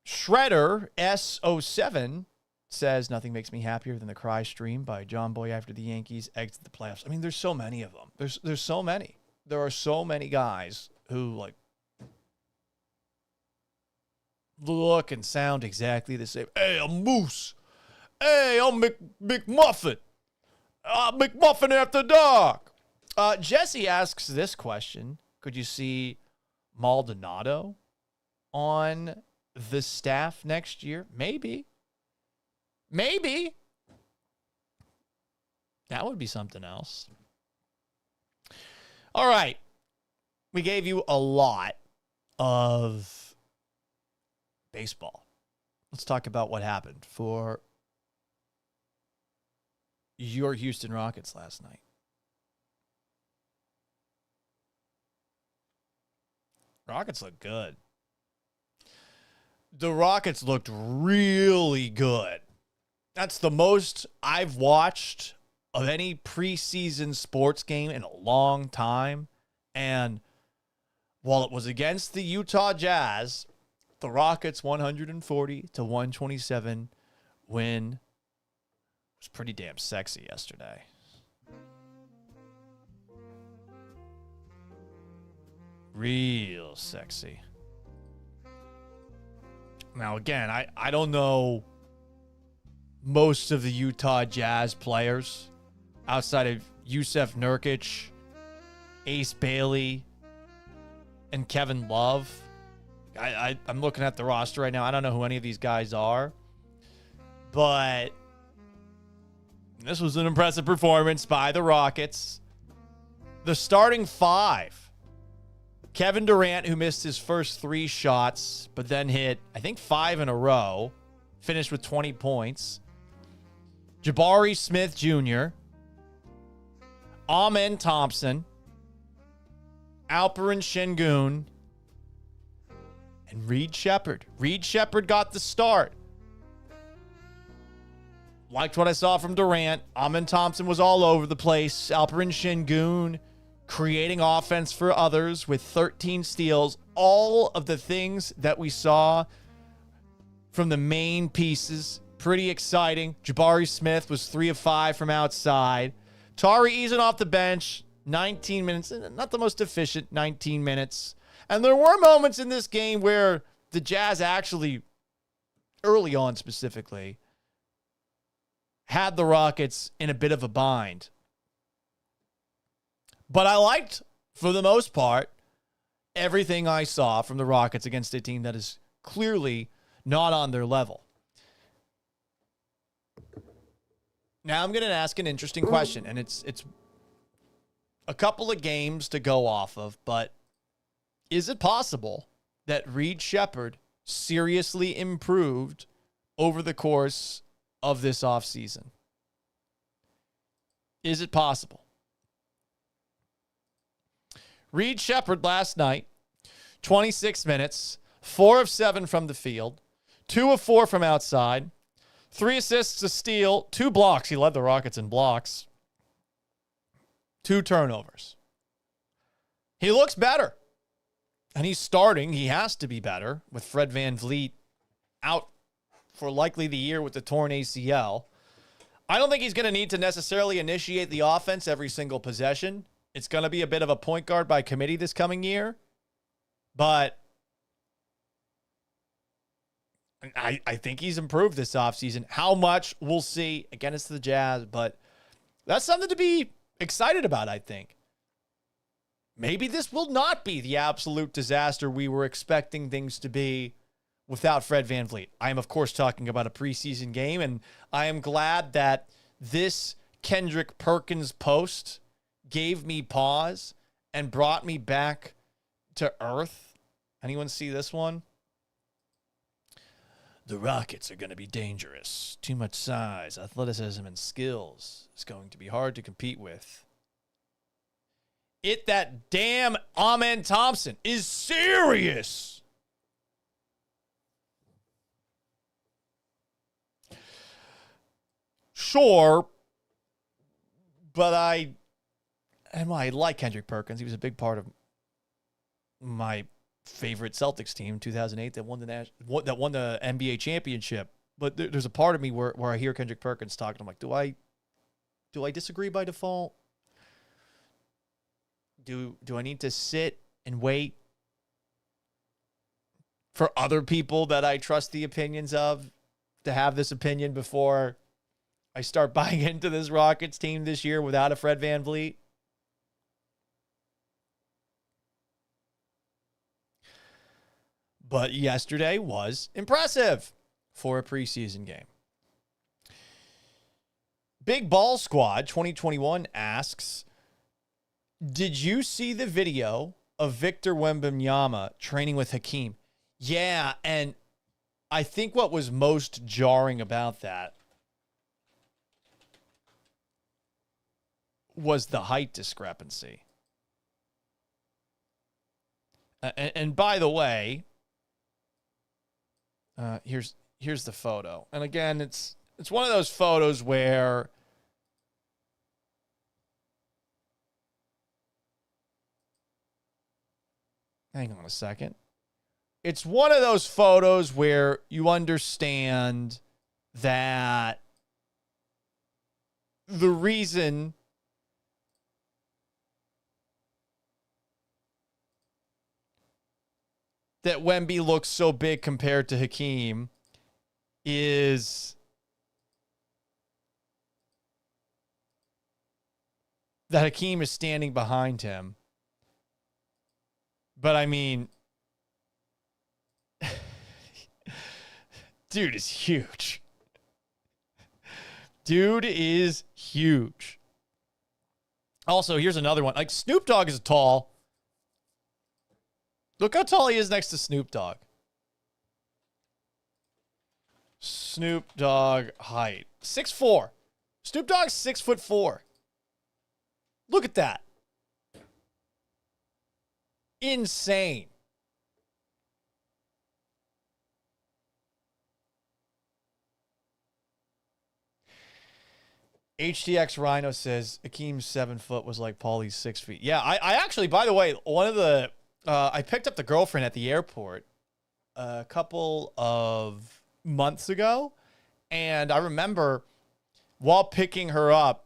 Shredder S07 says, nothing makes me happier than the cry stream by John Boy after the Yankees exit the playoffs. I mean, there's so many of them. There's so many. There are so many guys who, like, look and sound exactly the same. Hey, I'm Moose. Hey, I'm McMuffin. McMuffin after dark. Jesse asks this question. Could you see Maldonado on the staff next year? Maybe. Maybe. That would be something else. All right. We gave you a lot of baseball. Let's talk about what happened for your Houston Rockets last night. Rockets look good. The Rockets looked really good. That's the most I've watched of any preseason sports game in a long time. And while it was against the Utah Jazz, the Rockets 140-127 win was pretty damn sexy yesterday. Real sexy. Now, again, I don't know most of the Utah Jazz players outside of Yusef Nurkic, Ace Bailey, and Kevin Love. I'm looking at the roster right now. I don't know who any of these guys are. But this was an impressive performance by the Rockets. The starting five. Kevin Durant, who missed his first 3 shots, but then hit, I think, 5 in a row. Finished with 20 points. Jabari Smith Jr. Amen Thompson. Alperen Şengün. And Reed Shepherd. Reed Shepherd got the start. Liked what I saw from Durant. Amen Thompson was all over the place. Alperen Şengün creating offense for others with 13 steals. All of the things that we saw from the main pieces. Pretty exciting. Jabari Smith was 3 of 5 from outside. Tari Eason off the bench. 19 minutes. Not the most efficient 19 minutes. And there were moments in this game where the Jazz actually, early on specifically, had the Rockets in a bit of a bind. But I liked, for the most part, everything I saw from the Rockets against a team that is clearly not on their level. Now I'm going to ask an interesting question, and it's a couple of games to go off of, but is it possible that Reed Shepherd seriously improved over the course of this offseason? Is it possible? Reed Shepherd last night, 26 minutes, 4 of 7 from the field, 2 of 4 from outside, 3 assists, a steal, 2 blocks. He led the Rockets in blocks. 2 turnovers. He looks better. And he's starting. He has to be better with Fred VanVleet out for likely the year with the torn ACL. I don't think he's going to need to necessarily initiate the offense every single possession. It's going to be a bit of a point guard by committee this coming year. But I think he's improved this offseason. How much, we'll see. Again, it's the Jazz, but that's something to be excited about, I think. Maybe this will not be the absolute disaster we were expecting things to be without Fred VanVleet. I am, of course, talking about a preseason game, and I am glad that this Kendrick Perkins post gave me pause and brought me back to earth. Anyone see this one? The Rockets are going to be dangerous. Too much size, athleticism, and skills. It's going to be hard to compete with. That damn Amen Thompson is serious. Sure, but I like Kendrick Perkins. He was a big part of my favorite Celtics team, 2008, that won the NBA championship. But there's a part of me where I hear Kendrick Perkins talking. I'm like, do I disagree by default? Do I need to sit and wait for other people that I trust the opinions of to have this opinion before I start buying into this Rockets team this year without a Fred VanVleet? But yesterday was impressive for a preseason game. Big Ball Squad 2021 asks, did you see the video of Victor Wembanyama training with Hakeem? Yeah, and I think what was most jarring about that was the height discrepancy. And by the way, here's the photo. And again, it's one of those photos where hang on a second. It's one of those photos where you understand that the reason that Wemby looks so big compared to Hakeem is that Hakeem is standing behind him. But I mean, dude is huge. Dude is huge. Also, here's another one. Like, Snoop Dogg is tall. Look how tall he is next to Snoop Dogg. Snoop Dogg height. 6'4". Snoop Dogg's 6'4". Look at that. Insane. HTX Rhino says Akeem's 7 foot was like Paulie's 6 feet. Yeah, I actually, by the way, one of the I picked up the girlfriend at the airport a couple of months ago, and I remember while picking her up,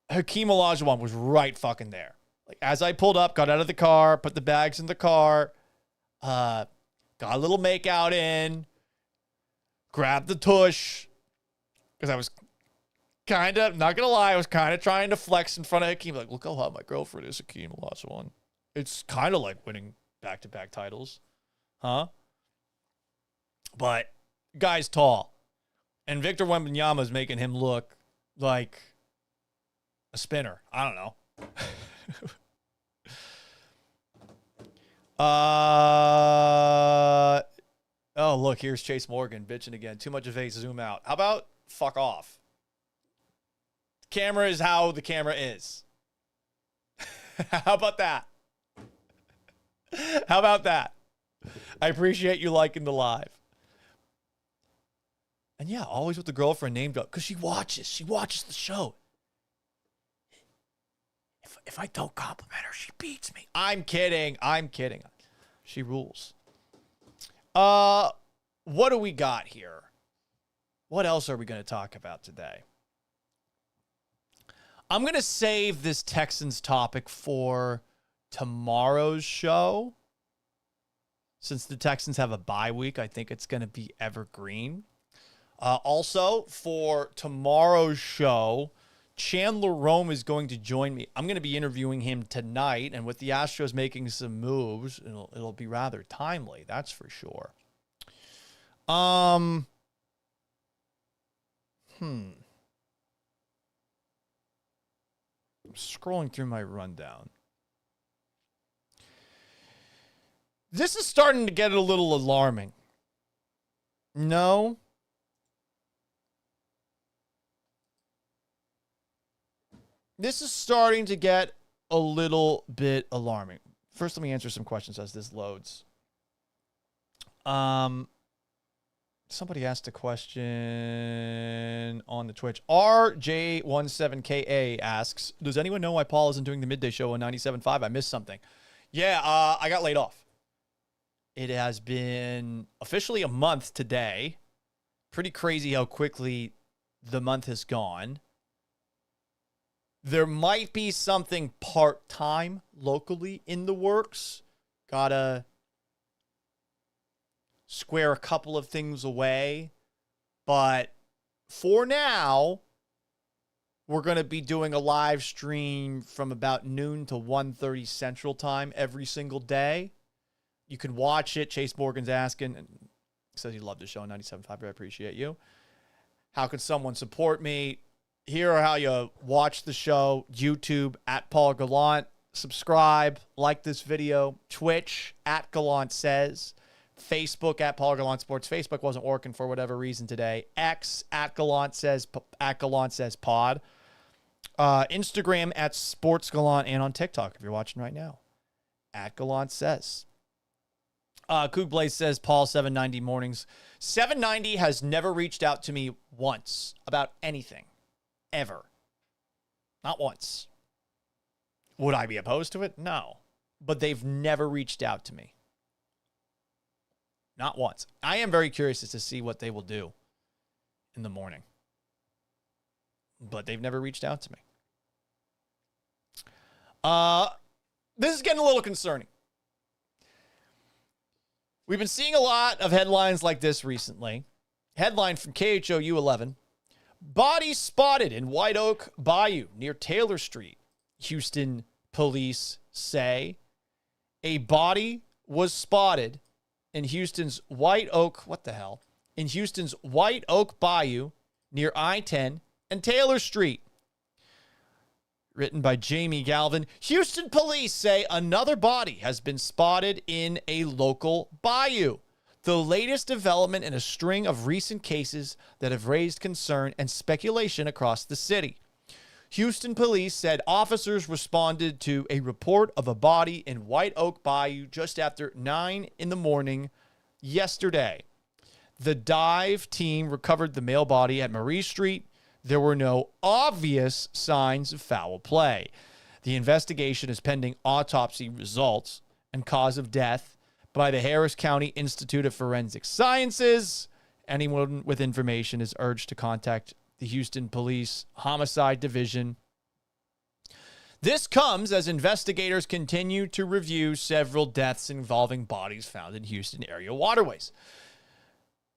Hakeem Olajuwon was right fucking there. Like, as I pulled up, got out of the car, put the bags in the car, got a little make out in, grabbed the tush, because I was kind of, not going to lie, I was kind of trying to flex in front of Hakeem. Like, look how hot my girlfriend is, Hakeem Olajuwon. It's kind of like winning back-to-back titles. Huh? But guy's tall. And Victor Wembanyama is making him look like a spinner. I don't know. Oh, look, here's Chase Morgan bitching again. Too much of a zoom out. How about fuck off? Camera is how the camera is. How about that? How about that? I appreciate you liking the live. And yeah, always with the girlfriend named up because she watches the show. If I don't compliment her, she beats me. I'm kidding. She rules. What do we got here? What else are we going to talk about today? I'm going to save this Texans topic for tomorrow's show. Since the Texans have a bye week, I think it's going to be evergreen. Also, for tomorrow's show, Chandler Rome is going to join me. I'm going to be interviewing him tonight, and with the Astros making some moves, it'll be rather timely, that's for sure. I'm scrolling through my rundown. This is starting to get a little alarming. No? This is starting to get a little bit alarming. First, let me answer some questions as this loads. Somebody asked a question on the Twitch. RJ17KA asks, does anyone know why Paul isn't doing the midday show on 97.5? I missed something. Yeah, I got laid off. It has been officially a month today. Pretty crazy how quickly the month has gone. There might be something part-time locally in the works. Gotta square a couple of things away. But for now, we're going to be doing a live stream from about noon to 1:30 Central Time every single day. You can watch it. Chase Morgan's asking, and says he'd love to show on 97.5. I appreciate you. How can someone support me? Here are how you watch the show. YouTube, @Paul Gallant. Subscribe, like this video. Twitch, @Gallant Says. Facebook, @Paul Gallant Sports. Facebook wasn't working for whatever reason today. X, @Gallant Says, @Gallant Says Pod. Instagram, @SportsGallant. And on TikTok, if you're watching right now, @Gallant Says. Coog Blaze says, Paul, 790 mornings. 790 has never reached out to me once about anything. Ever. Not once. Would I be opposed to it? No. But they've never reached out to me. Not once. I am very curious as to see what they will do in the morning. But they've never reached out to me. This is getting a little concerning. We've been seeing a lot of headlines like this recently. Headline from KHOU 11. Body spotted in White Oak Bayou near Taylor Street. Houston police say a body was spotted in Houston's White Oak, in Houston's White Oak Bayou near I-10 and Taylor Street. Written by Jamie Galvin. Houston police say another body has been spotted in a local bayou. The latest development in a string of recent cases that have raised concern and speculation across the city. Houston police said officers responded to a report of a body in White Oak Bayou just after 9 in the morning yesterday. The dive team recovered the male body at Marie Street. There were no obvious signs of foul play. The investigation is pending autopsy results and cause of death by the Harris County Institute of Forensic Sciences. Anyone with information is urged to contact the Houston Police Homicide Division. This comes as investigators continue to review several deaths involving bodies found in Houston area waterways.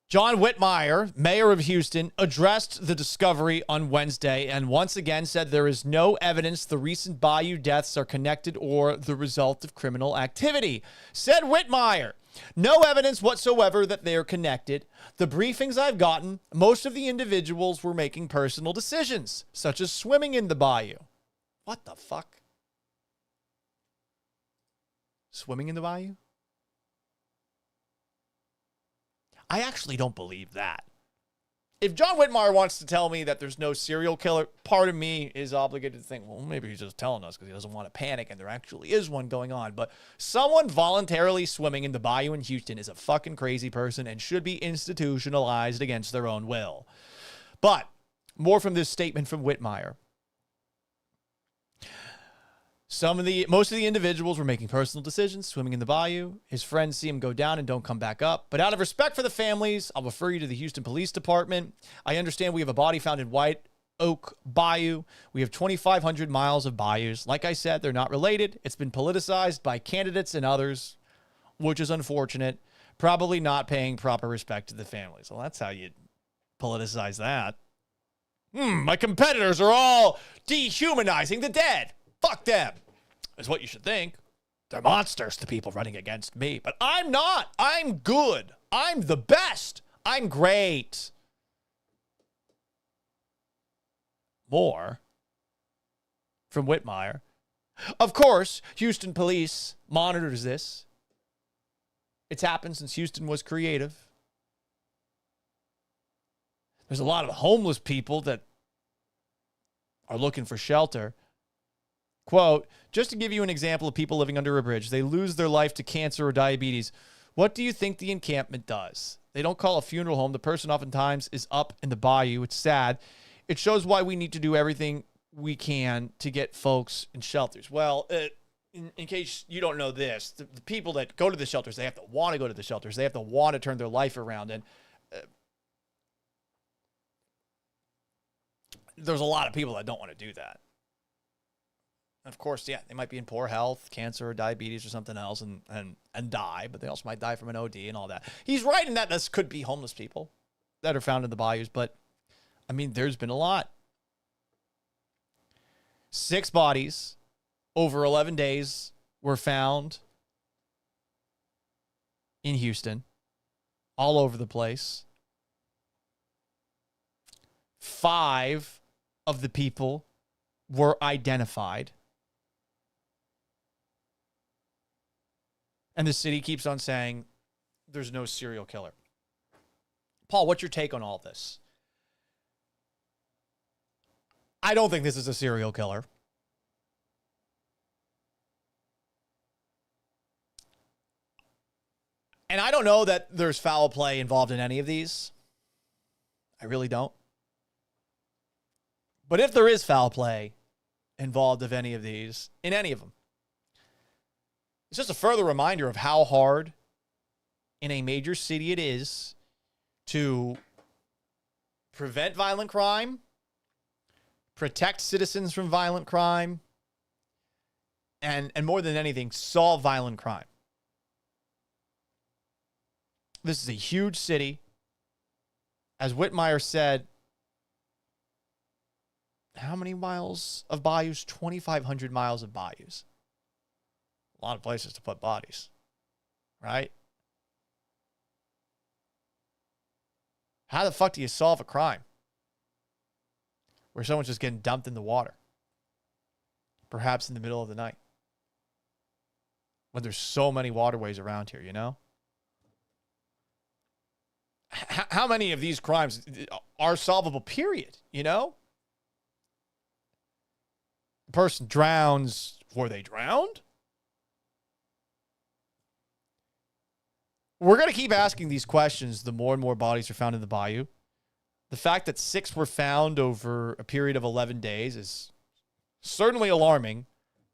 John Whitmire, mayor of Houston, addressed the discovery on Wednesday and once again said there is no evidence the recent bayou deaths are connected or the result of criminal activity. Said Whitmire, no evidence whatsoever that they are connected. The briefings I've gotten, most of the individuals were making personal decisions, such as swimming in the bayou. What the fuck? Swimming in the bayou? I actually don't believe that. If John Whitmire wants to tell me that there's no serial killer, part of me is obligated to think, well, maybe he's just telling us because he doesn't want to panic and there actually is one going on. But someone voluntarily swimming in the bayou in Houston is a fucking crazy person and should be institutionalized against their own will. But more from this statement from Whitmire. Most of the individuals were making personal decisions, swimming in the bayou. His friends see him go down and don't come back up. But out of respect for the families, I'll refer you to the Houston Police Department. I understand we have a body found in White Oak Bayou. We have 2,500 miles of bayous. Like I said, they're not related. It's been politicized by candidates and others, which is unfortunate. Probably not paying proper respect to the families. Well, that's how you politicize that. My competitors are all dehumanizing the dead. Fuck them, is what you should think. They're monsters, the people running against me. But I'm not. I'm good. I'm the best. I'm great. More from Whitmire. Of course, Houston police monitors this. It's happened since Houston was creative. There's a lot of homeless people that are looking for shelter. Quote, just to give you an example of people living under a bridge, they lose their life to cancer or diabetes. What do you think the encampment does? They don't call a funeral home. The person oftentimes is up in the bayou. It's sad. It shows why we need to do everything we can to get folks in shelters. Well, in case you don't know this, the people that go to the shelters, they have to want to go to the shelters. They have to want to turn their life around. And there's a lot of people that don't want to do that. Of course, yeah, they might be in poor health, cancer or diabetes or something else and die, but they also might die from an OD and all that. He's right in that this could be homeless people that are found in the bayous, but, I mean, there's been a lot. 6 bodies over 11 days were found in Houston, all over the place. 5 of the people were identified. And the city keeps on saying there's no serial killer. Paul, what's your take on all this? I don't think this is a serial killer. And I don't know that there's foul play involved in any of these. I really don't. But if there is foul play involved of any of these, in any of them, it's just a further reminder of how hard in a major city it is to prevent violent crime, protect citizens from violent crime, and more than anything, solve violent crime. This is a huge city. As Whitmire said, how many miles of bayous? 2,500 miles of bayous. A lot of places to put bodies, right? How the fuck do you solve a crime where someone's just getting dumped in the water? Perhaps in the middle of the night. When there's so many waterways around here, you know? How many of these crimes are solvable, period, you know? A person drowns, were they drowned? We're going to keep asking these questions the more and more bodies are found in the bayou. The fact that 6 were found over a period of 11 days is certainly alarming,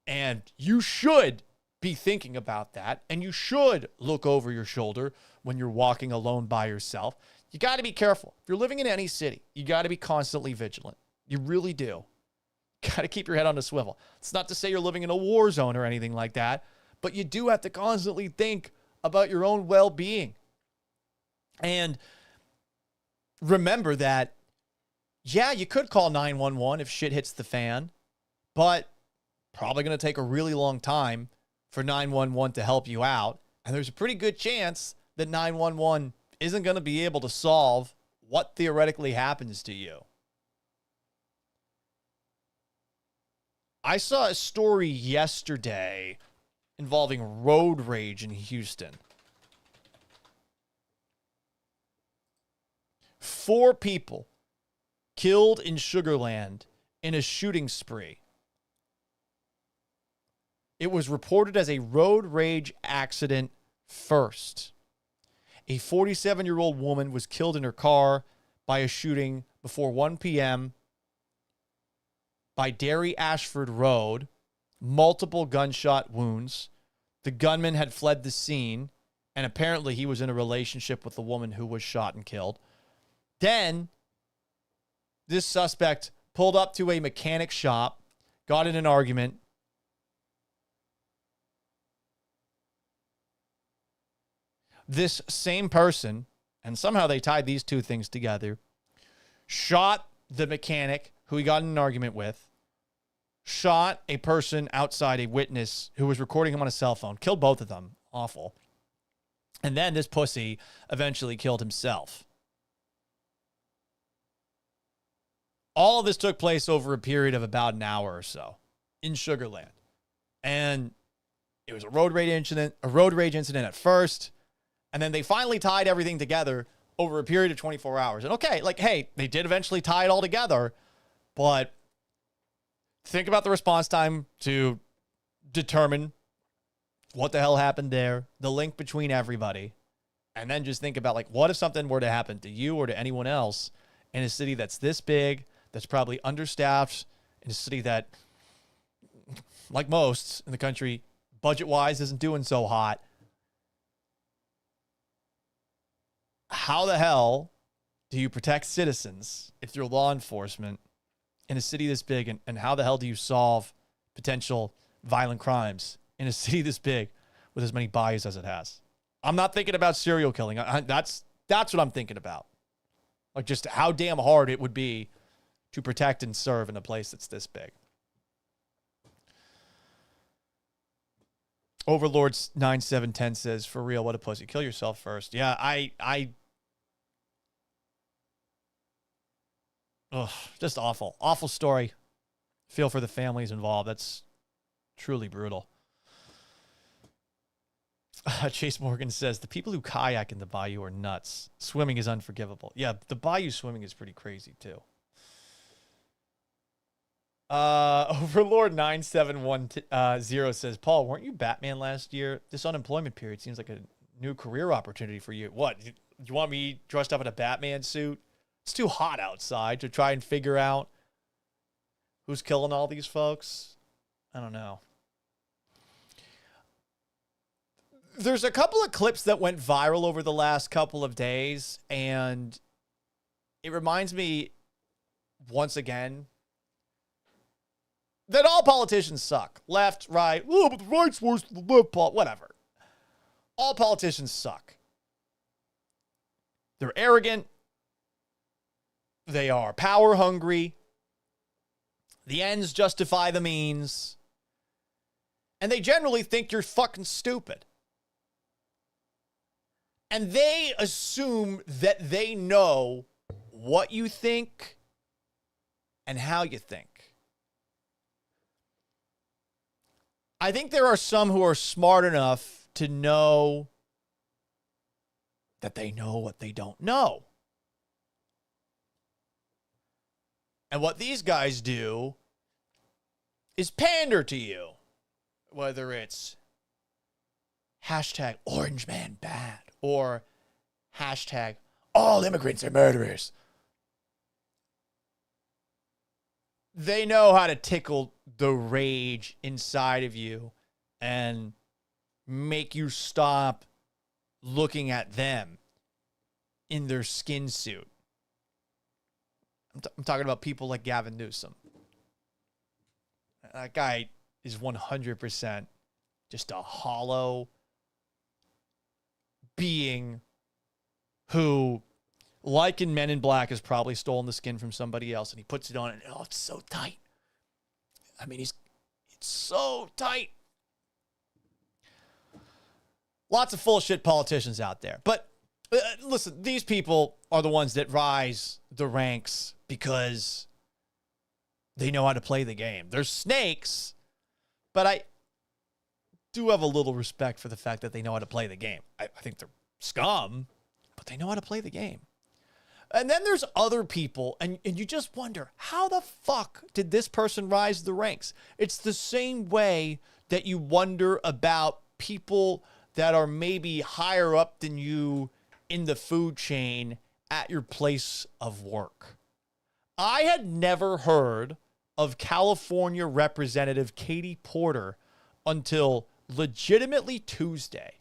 and you should be thinking about that, and you should look over your shoulder when you're walking alone by yourself. You got to be careful. If you're living in any city, you got to be constantly vigilant. You really do. Got to keep your head on a swivel. It's not to say you're living in a war zone or anything like that, but you do have to constantly think about your own well-being. And remember that, yeah, you could call 911 if shit hits the fan, but probably going to take a really long time for 911 to help you out. And there's a pretty good chance that 911 isn't going to be able to solve what theoretically happens to you. I saw a story yesterday involving road rage in Houston. 4 people killed in Sugar Land in a shooting spree. It was reported as a road rage accident first. A 47-year-old woman was killed in her car by a shooting before 1 p.m. by Derry Ashford Road. Multiple gunshot wounds. The gunman had fled the scene, and apparently he was in a relationship with the woman who was shot and killed. Then, this suspect pulled up to a mechanic shop, got in an argument. This same person, and somehow they tied these two things together, shot the mechanic who he got in an argument with, shot a person outside, a witness who was recording him on a cell phone, killed both of them. Awful. And then this pussy eventually killed himself. All of this took place over a period of about an hour or so in Sugar Land. And it was a road rage incident at first. And then they finally tied everything together over a period of 24 hours. And okay, like, hey, they did eventually tie it all together, but think about the response time to determine what the hell happened there, the link between everybody, and then just think about, like, what if something were to happen to you or to anyone else in a city that's this big, that's probably understaffed, in a city that, like most in the country, budget-wise isn't doing so hot. How the hell do you protect citizens if you're law enforcement in a city this big, and how the hell do you solve potential violent crimes in a city this big with as many bayous as it has? I'm not thinking about serial killing. That's what I'm thinking about. Like, just how damn hard it would be to protect and serve in a place that's this big. Overlords 9710 says, for real, what a pussy. Kill yourself first. Yeah, ugh, just awful. Awful story. Feel for the families involved. That's truly brutal. Chase Morgan says, the people who kayak in the bayou are nuts. Swimming is unforgivable. Yeah, the bayou swimming is pretty crazy, too. Overlord 9710 says, Paul, weren't you Batman last year? This unemployment period seems like a new career opportunity for you. What? You want me dressed up in a Batman suit? It's too hot outside to try and figure out who's killing all these folks. I don't know. There's a couple of clips that went viral over the last couple of days, and it reminds me once again that all politicians suck. Left, right, oh, but the right's worse than the left, whatever. All politicians suck. They're arrogant. They are power hungry. The ends justify the means. And they generally think you're fucking stupid. And they assume that they know what you think and how you think. I think there are some who are smart enough to know that they know what they don't know. And what these guys do is pander to you. Whether it's hashtag Orange Man Bad or hashtag all immigrants are murderers. They know how to tickle the rage inside of you and make you stop looking at them in their skin suit. I'm talking about people like Gavin Newsom. That guy is 100% just a hollow being who, like in Men in Black, has probably stolen the skin from somebody else, and he puts it on, and oh, it's so tight. I mean, it's so tight. Lots of full of shit politicians out there. But listen, these people are the ones that rise the ranks because they know how to play the game. They're snakes, but I do have a little respect for the fact that they know how to play the game. I think they're scum, but they know how to play the game. And then there's other people, and you just wonder, how the fuck did this person rise the ranks? It's the same way that you wonder about people that are maybe higher up than you in the food chain at your place of work. I had never heard of California Representative Katie Porter until legitimately Tuesday.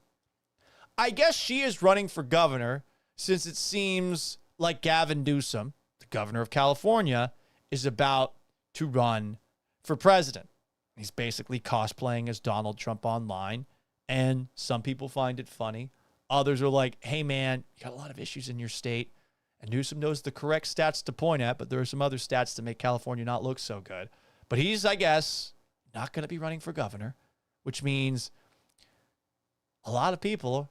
I guess she is running for governor since it seems like Gavin Newsom, the governor of California, is about to run for president. He's basically cosplaying as Donald Trump online, and some people find it funny. Others are like, hey, man, you got a lot of issues in your state, and Newsom knows the correct stats to point at, but there are some other stats that make California not look so good. But he's, I guess, not going to be running for governor, which means a lot of people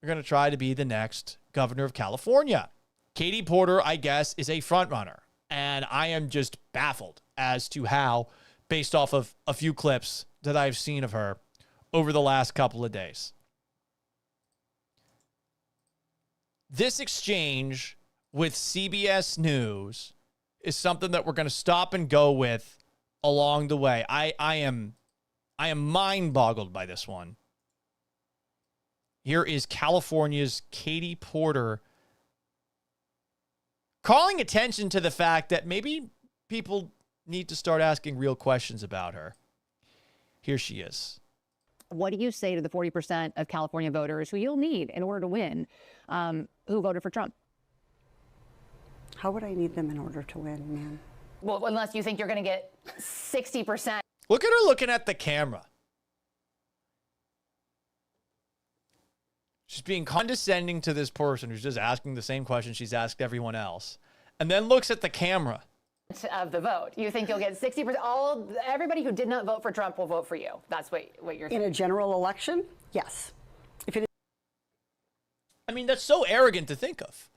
are going to try to be the next governor of California. Katie Porter, I guess, is a front runner, and I am just baffled as to how, based off of a few clips that I've seen of her over the last couple of days. This exchange with CBS News is something that we're going to stop and go with along the way. I am mind-boggled by this one. Here is California's Katie Porter calling attention to the fact that maybe people need to start asking real questions about her. Here she is. What do you say to the 40% of California voters who you'll need in order to win, who voted for Trump? How would I need them in order to win, man? Well, unless you think you're going to get 60%. Look at her looking at the camera. She's being condescending to this person who's just asking the same question she's asked everyone else, and then looks at the camera. Of the vote, you think you'll get 60%? Everybody who did not vote for Trump will vote for you. That's what you're saying. In a general election, yes. If it is, I mean, that's so arrogant to think of.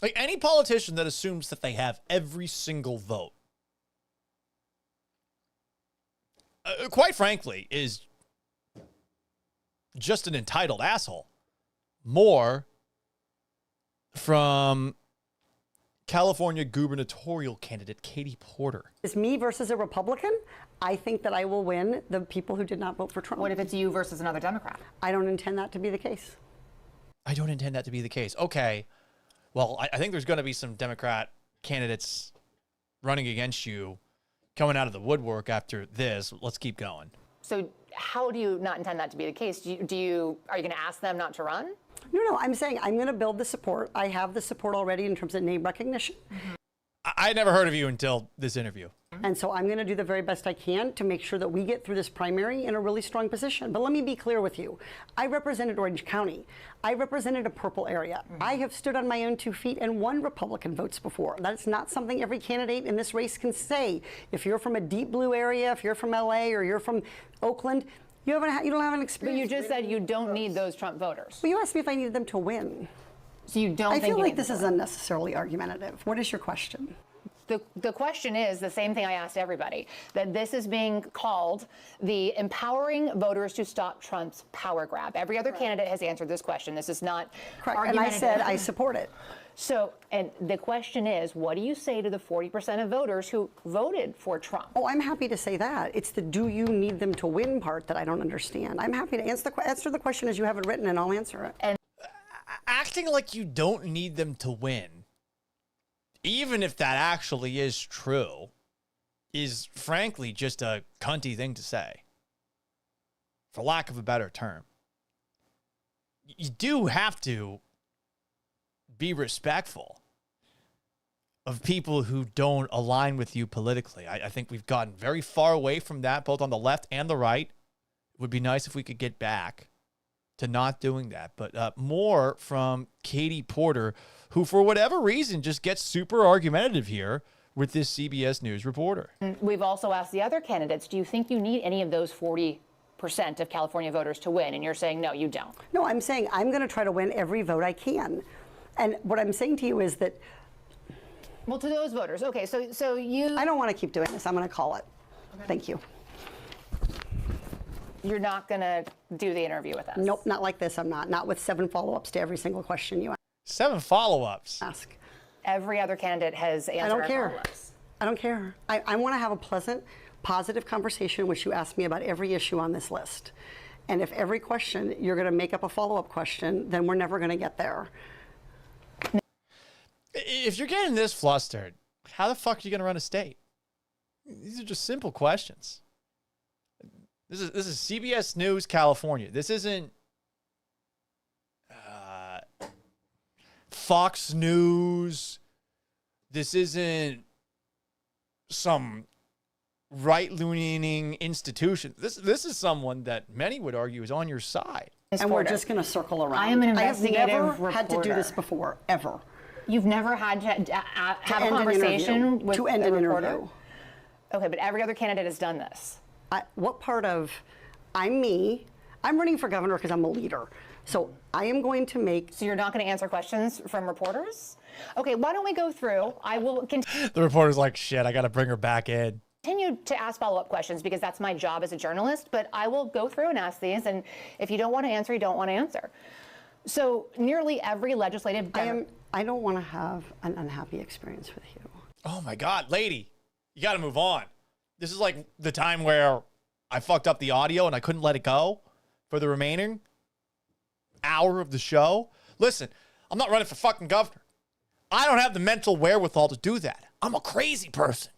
Like, any politician that assumes that they have every single vote, quite frankly, is just an entitled asshole. More from California gubernatorial candidate Katie Porter. It's me versus a Republican. I think that I will win the people who did not vote for Trump. What if it's you versus another Democrat? I don't intend that to be the case. I don't intend that to be the case. Okay. Well, I think there's going to be some Democrat candidates running against you coming out of the woodwork after this. Let's keep going. So how do you not intend that to be the case? Are you going to ask them not to run? No, I'm saying I'm going to build the support. I have the support already in terms of name recognition. I never heard of you until this interview. And so I'm going to do the very best I can to make sure that we get through this primary in a really strong position. But let me be clear with you. I represented Orange County. I represented a purple area. I have stood on my own 2 feet and won Republican votes before. That's not something every candidate in this race can say. If you're from a deep blue area, if you're from LA or you're from Oakland, you don't have an experience. But you just said you don't need those Trump voters. Well, you asked me if I needed them to win. So you don't I think feel like this is unnecessarily argumentative. What is your question? The question is the same thing I asked everybody, that this is being called the empowering voters to stop Trump's power grab. Every other candidate has answered this question. This is not Correct. And I said I support it. So, and the question is, what do you say to the 40% of voters who voted for Trump? Oh, I'm happy to say that. It's the do you need them to win part that I don't understand. I'm happy to answer the question as you have it written, and I'll answer it. And acting like you don't need them to win, even if that actually is true, is frankly just a cunty thing to say, for lack of a better term. You do have to be respectful of people who don't align with you politically. I think we've gotten very far away from that, both on the left and the right. It would be nice if we could get back to not doing that. But more from Katie Porter, who for whatever reason just gets super argumentative here with this CBS News reporter. We've also asked the other candidates, do you think you need any of those 40% of California voters to win? And you're saying, no, you don't. No, I'm saying I'm going to try to win every vote I can. And what I'm saying to you is that... Well, to those voters, okay, so you... I don't want to keep doing this. I'm going to call it. Okay. Thank you. You're not going to do the interview with us? Nope, not like this. I'm not. Not with 7 follow-ups to every single question you ask. 7 follow-ups? Ask. Every other candidate has answered. I don't our care. follow-ups. I don't care. I want to have a pleasant, positive conversation in which you ask me about every issue on this list. And if every question you're going to make up a follow-up question, then we're never going to get there. If you're getting this flustered, how the fuck are you going to run a state? These are just simple questions. This is CBS News, California. This isn't Fox News. This isn't some right-leaning institution. This is someone that many would argue is on your side. And we're just going to circle around. I am an investigative I have never had to do reporter. this before, ever. You've never had to have a end an conversation interview. with To end a an reporter? interview. Okay, but every other candidate has done this. What part of I'm me? I'm running for governor because I'm a leader. So I am going to make. So you're not going to answer questions from reporters? Okay, why don't we go through? I will continue. The reporter's like, shit, I got to bring her back in. Continue to ask follow-up questions because that's my job as a journalist, but I will go through and ask these, and if you don't want to answer, you don't want to answer. So nearly every legislative... I don't want to have an unhappy experience with you. Oh my God, lady, you got to move on. This is like the time where I fucked up the audio and I couldn't let it go for the remaining hour of the show. Listen, I'm not running for fucking governor. I don't have the mental wherewithal to do that. I'm a crazy person.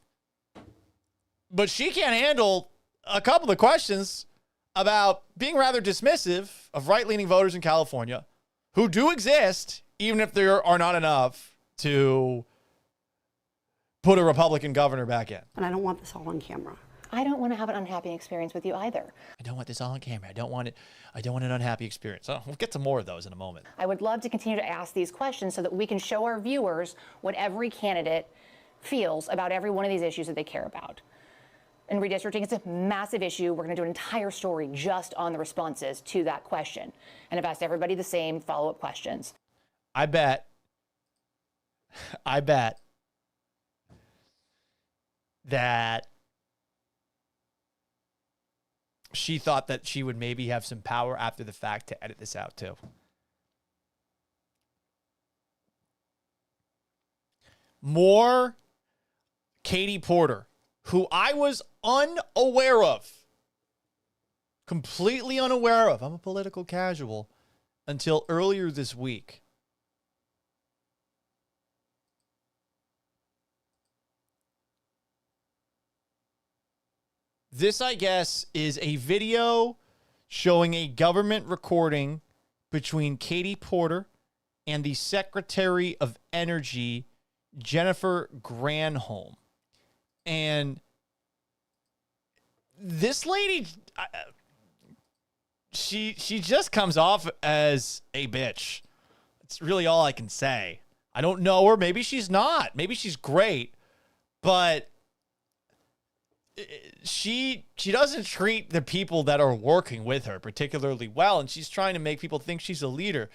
But she can't handle a couple of questions about being rather dismissive of right-leaning voters in California who do exist, even if there are not enough to put a Republican governor back in. And I don't want this all on camera. I don't want to have an unhappy experience with you either. I don't want this all on camera. I don't want an unhappy experience. Oh, we'll get to more of those in a moment. I would love to continue to ask these questions so that we can show our viewers what every candidate feels about every one of these issues that they care about. And redistricting is a massive issue. We're going to do an entire story just on the responses to that question. And I've asked everybody the same follow-up questions. I bet that she thought that she would maybe have some power after the fact to edit this out too. More Katie Porter, who I was unaware of, completely unaware of. I'm a political casual until earlier this week. This, I guess, is a video showing a government recording between Katie Porter and the Secretary of Energy, Jennifer Granholm. And this lady, she just comes off as a bitch. It's really all I can say. I don't know her. Maybe she's not. Maybe she's great. But she doesn't treat the people that are working with her particularly well, and she's trying to make people think she's a leader.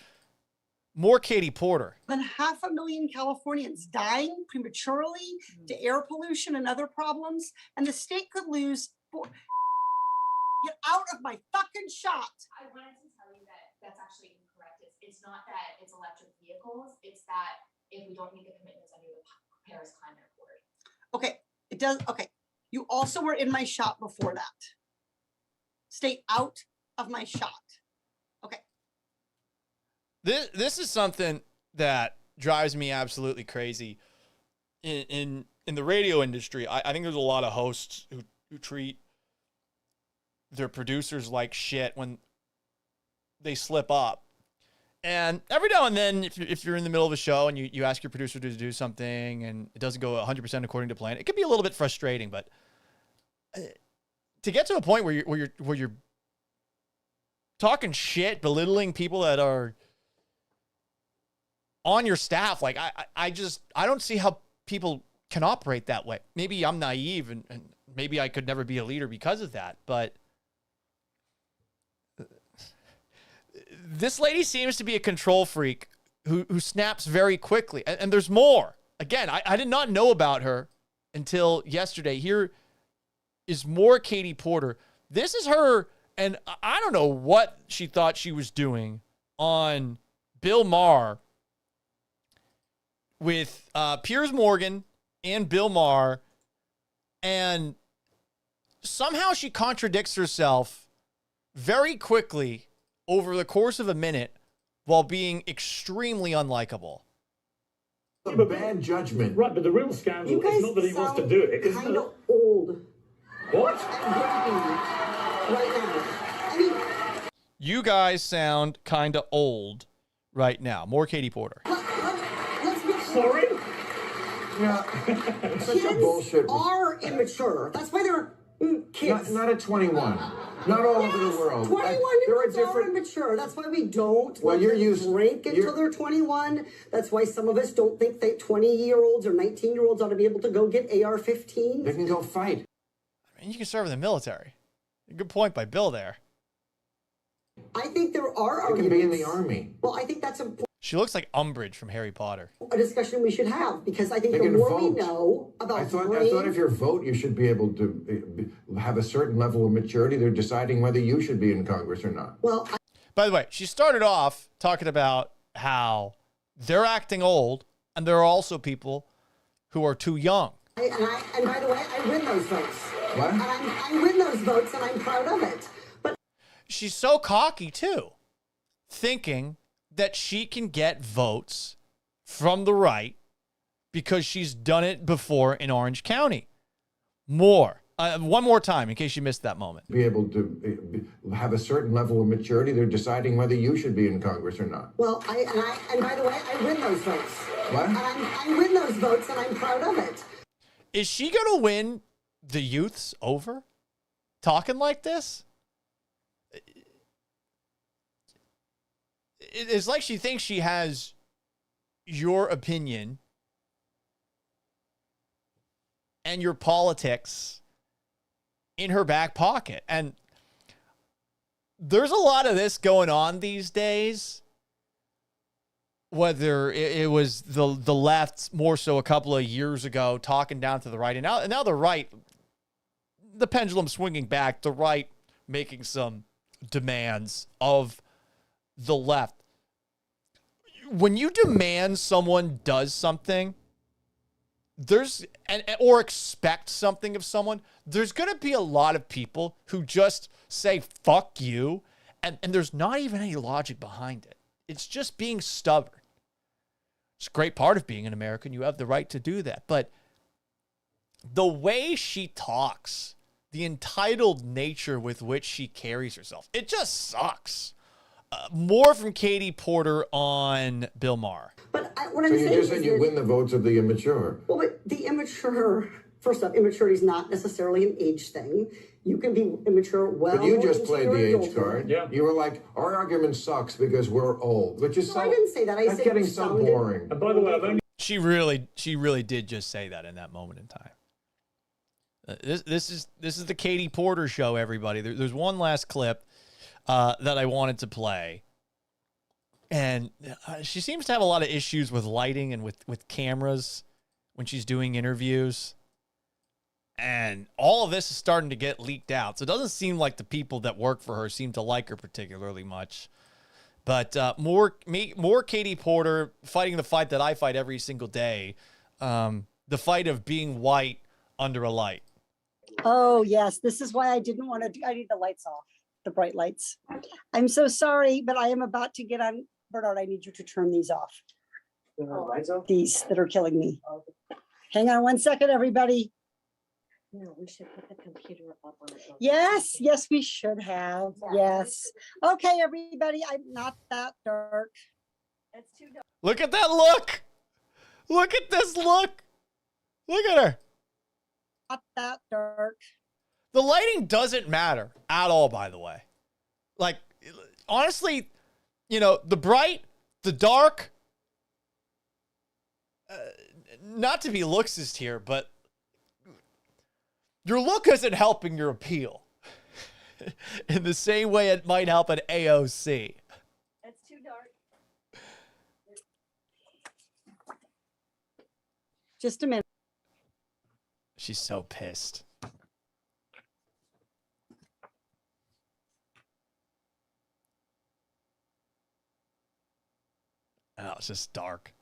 More Katie Porter. Than 500,000 Californians dying prematurely to air pollution and other problems, and the state could lose. Get out of my fucking shot. I wanted to tell you that that's actually incorrect. It's not that it's electric vehicles. It's that if we don't meet the commitments under the Paris Climate Accord. Okay, it does. Okay, you also were in my shot before that. Stay out of my shot. Okay. This is something that drives me absolutely crazy in the radio industry. I think there's a lot of hosts who treat their producers like shit when they slip up. And every now and then, if you're in the middle of a show and you ask your producer to do something and it doesn't go 100% according to plan, it can be a little bit frustrating. But to get to a point where you're talking shit, belittling people that are on your staff, like I don't see how people can operate that way. Maybe I'm naive and maybe I could never be a leader because of that, but this lady seems to be a control freak who snaps very quickly. And there's more. Again, I did not know about her until yesterday. Here is more Katie Porter. This is her, and I don't know what she thought she was doing on Bill Maher with Piers Morgan and Bill Maher, and somehow she contradicts herself very quickly over the course of a minute while being extremely unlikable. A bad judgment. Right, but the real scandal is not that he wants to do it. It's kind of old. What? Right now. I mean, You guys sound kind of old right now. More Katie Porter. let's be Sorry? Yeah. It's such a bullshit. are immature. That's why they're kids. Not at 21. Not all over the world. 21-year-olds are immature. That's why we don't Well, let them drink until they're 21. That's why some of us don't think that 20-year-olds or 19-year-olds ought to be able to go get AR-15s. They can go fight. I mean, you can serve in the military. Good point by Bill there. I think there are They arguments. can be in the army. Well, I think that's She looks like Umbridge from Harry Potter. a discussion we should have because I think They the can more we vote. know about I thought if you vote, you should be able to have a certain level of maturity. They're deciding whether you should be in Congress or not. Well, By the way, she started off talking about how they're acting old, and there are also people who are too young. and by the way, I win those votes. What? And I win those votes, and I'm proud of it. But She's so cocky, too, thinking that she can get votes from the right because she's done it before in Orange County. One more time, in case you missed that moment. Be able to have a certain level of maturity. They're deciding whether you should be in Congress or not. well, and by the way, I win those votes. What? And I win those votes, and I'm proud of it. Is she going to win the youths over? Talking like this? It's like she thinks she has your opinion and your politics in her back pocket. And there's a lot of this going on these days, whether it was the left more so a couple of years ago talking down to the right, and now the right, the pendulum swinging back, the right making some demands of the left. When you demand someone does something, or expect something of someone, there's going to be a lot of people who just say, fuck you, and there's not even any logic behind it. It's just being stubborn. It's a great part of being an American. You have the right to do that. But the way she talks, the entitled nature with which she carries herself, it just sucks. More from Katie Porter on Bill Maher. But what I'm So saying you just is said you win the votes of the immature. Well, but the immature, first off, immaturity is not necessarily an age thing. You can be immature well. But you just into played your the age adulthood. card. Yeah. You were like, our argument sucks because we're old, which is No, I didn't say that. I that's said getting you so sounded- boring. And by the way, I've only She really did just say that in that moment in time. This is the Katie Porter show, everybody. There's one last clip that I wanted to play. And she seems to have a lot of issues with lighting and with cameras when she's doing interviews. And all of this is starting to get leaked out. So it doesn't seem like the people that work for her seem to like her particularly much. But more Katie Porter fighting the fight that I fight every single day. The fight of being white under a light. Oh, yes. This is why I didn't want to I need the lights off, the bright lights. I'm so sorry, but I am about to get on. Bernard, I need you to turn these off. These that are killing me. Hang on 1 second, everybody. No, we should put the computer up on it. Yes, yes, we should have. Yes. Okay, everybody, I'm not that dark. It's too dark. Look at that look. Look at this look. Look at her. Not that dark. The lighting doesn't matter at all, by the way. Like, honestly, you know, the bright, the dark, not to be lookist here, but your look isn't helping your appeal in the same way it might help an AOC. It's too dark. Just a minute. She's so pissed. Oh, it's just dark.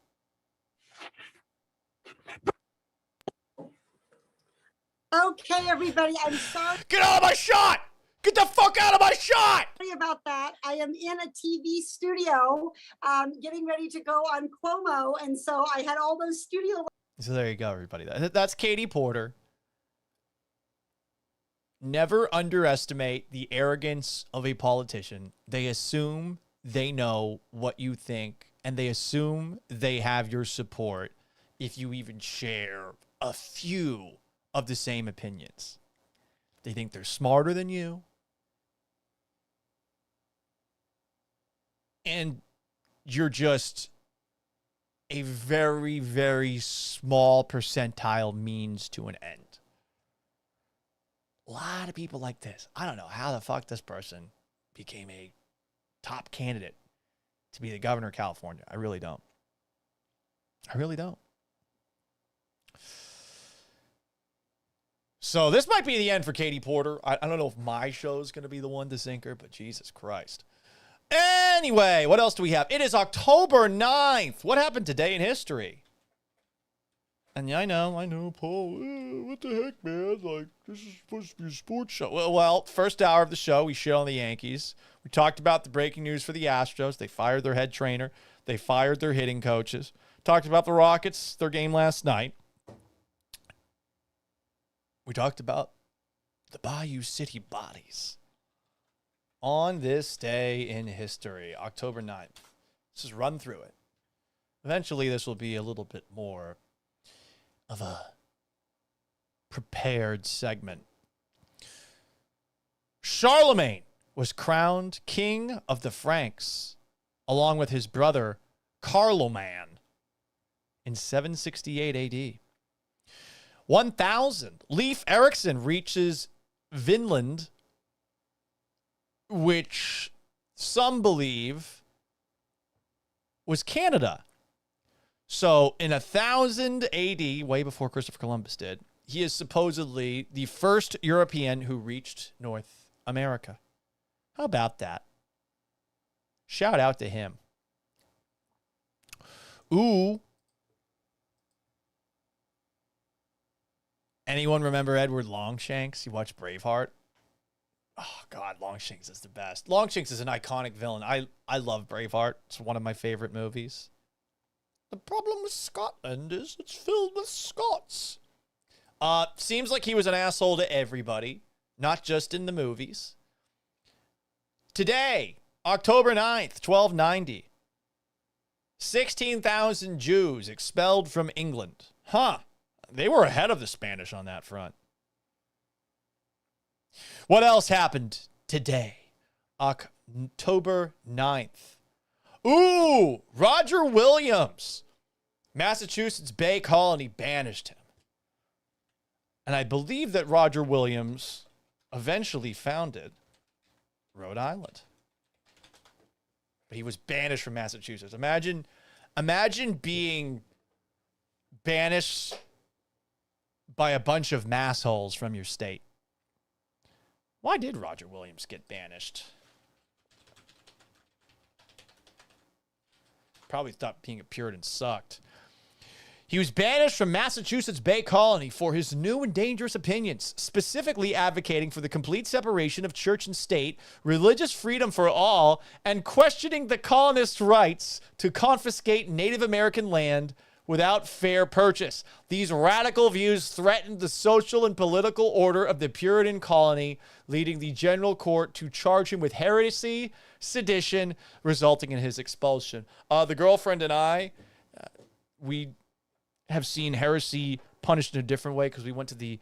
Okay, everybody, I'm sorry. Get out of my shot! Get the fuck out of my shot! Sorry about that. I am in a TV studio, getting ready to go on Cuomo, and so I had all those studio. So there you go, everybody. That's Katie Porter. Never underestimate the arrogance of a politician. They assume they know what you think, and they assume they have your support if you even share a few of the same opinions. They think they're smarter than you. And you're just a very, very small percentile means to an end. A lot of people like this. I don't know how the fuck this person became a top candidate to be the governor of California. I really don't. I really don't. So this might be the end for Katie Porter. I don't know if my show is going to be the one to sink her, but Jesus Christ. Anyway, what else do we have? It is October 9th. What happened today in history? And yeah, I know, Paul, what the heck, man? Like, this is supposed to be a sports show. Well, first hour of the show, we shit on the Yankees. We talked about the breaking news for the Astros. They fired their head trainer. They fired their hitting coaches. Talked about the Rockets, their game last night. We talked about the Bayou City bodies. On this day in history, October 9th. Let's just run through it. Eventually, this will be a little bit more of a prepared segment. Charlemagne was crowned king of the Franks, along with his brother Carloman, in 768 AD. 1000, Leif Erikson reaches Vinland, which some believe was Canada. So in 1000 AD, way before Christopher Columbus did, he is supposedly the first European who reached North America. How about that? Shout out to him. Ooh. Anyone remember Edward Longshanks? You watch Braveheart? Oh, God, Longshanks is the best. Longshanks is an iconic villain. I love Braveheart. It's one of my favorite movies. The problem with Scotland is it's filled with Scots. Seems like he was an asshole to everybody, not just in the movies. Today, October 9th, 1290. 16,000 Jews expelled from England. Huh. They were ahead of the Spanish on that front. What else happened today? October 9th. Ooh, Roger Williams. Massachusetts Bay Colony banished him. And I believe that Roger Williams eventually founded Rhode Island. But he was banished from Massachusetts. Imagine being banished by a bunch of massholes from your state. Why did Roger Williams get banished? Probably thought being a Puritan sucked. He was banished from Massachusetts Bay Colony for his new and dangerous opinions, specifically advocating for the complete separation of church and state, religious freedom for all, and questioning the colonists' rights to confiscate Native American land without fair purchase. These radical views threatened the social and political order of the Puritan colony, leading the general court to charge him with heresy, sedition, resulting in his expulsion. The girlfriend and I, we have seen heresy punished in a different way because we went to the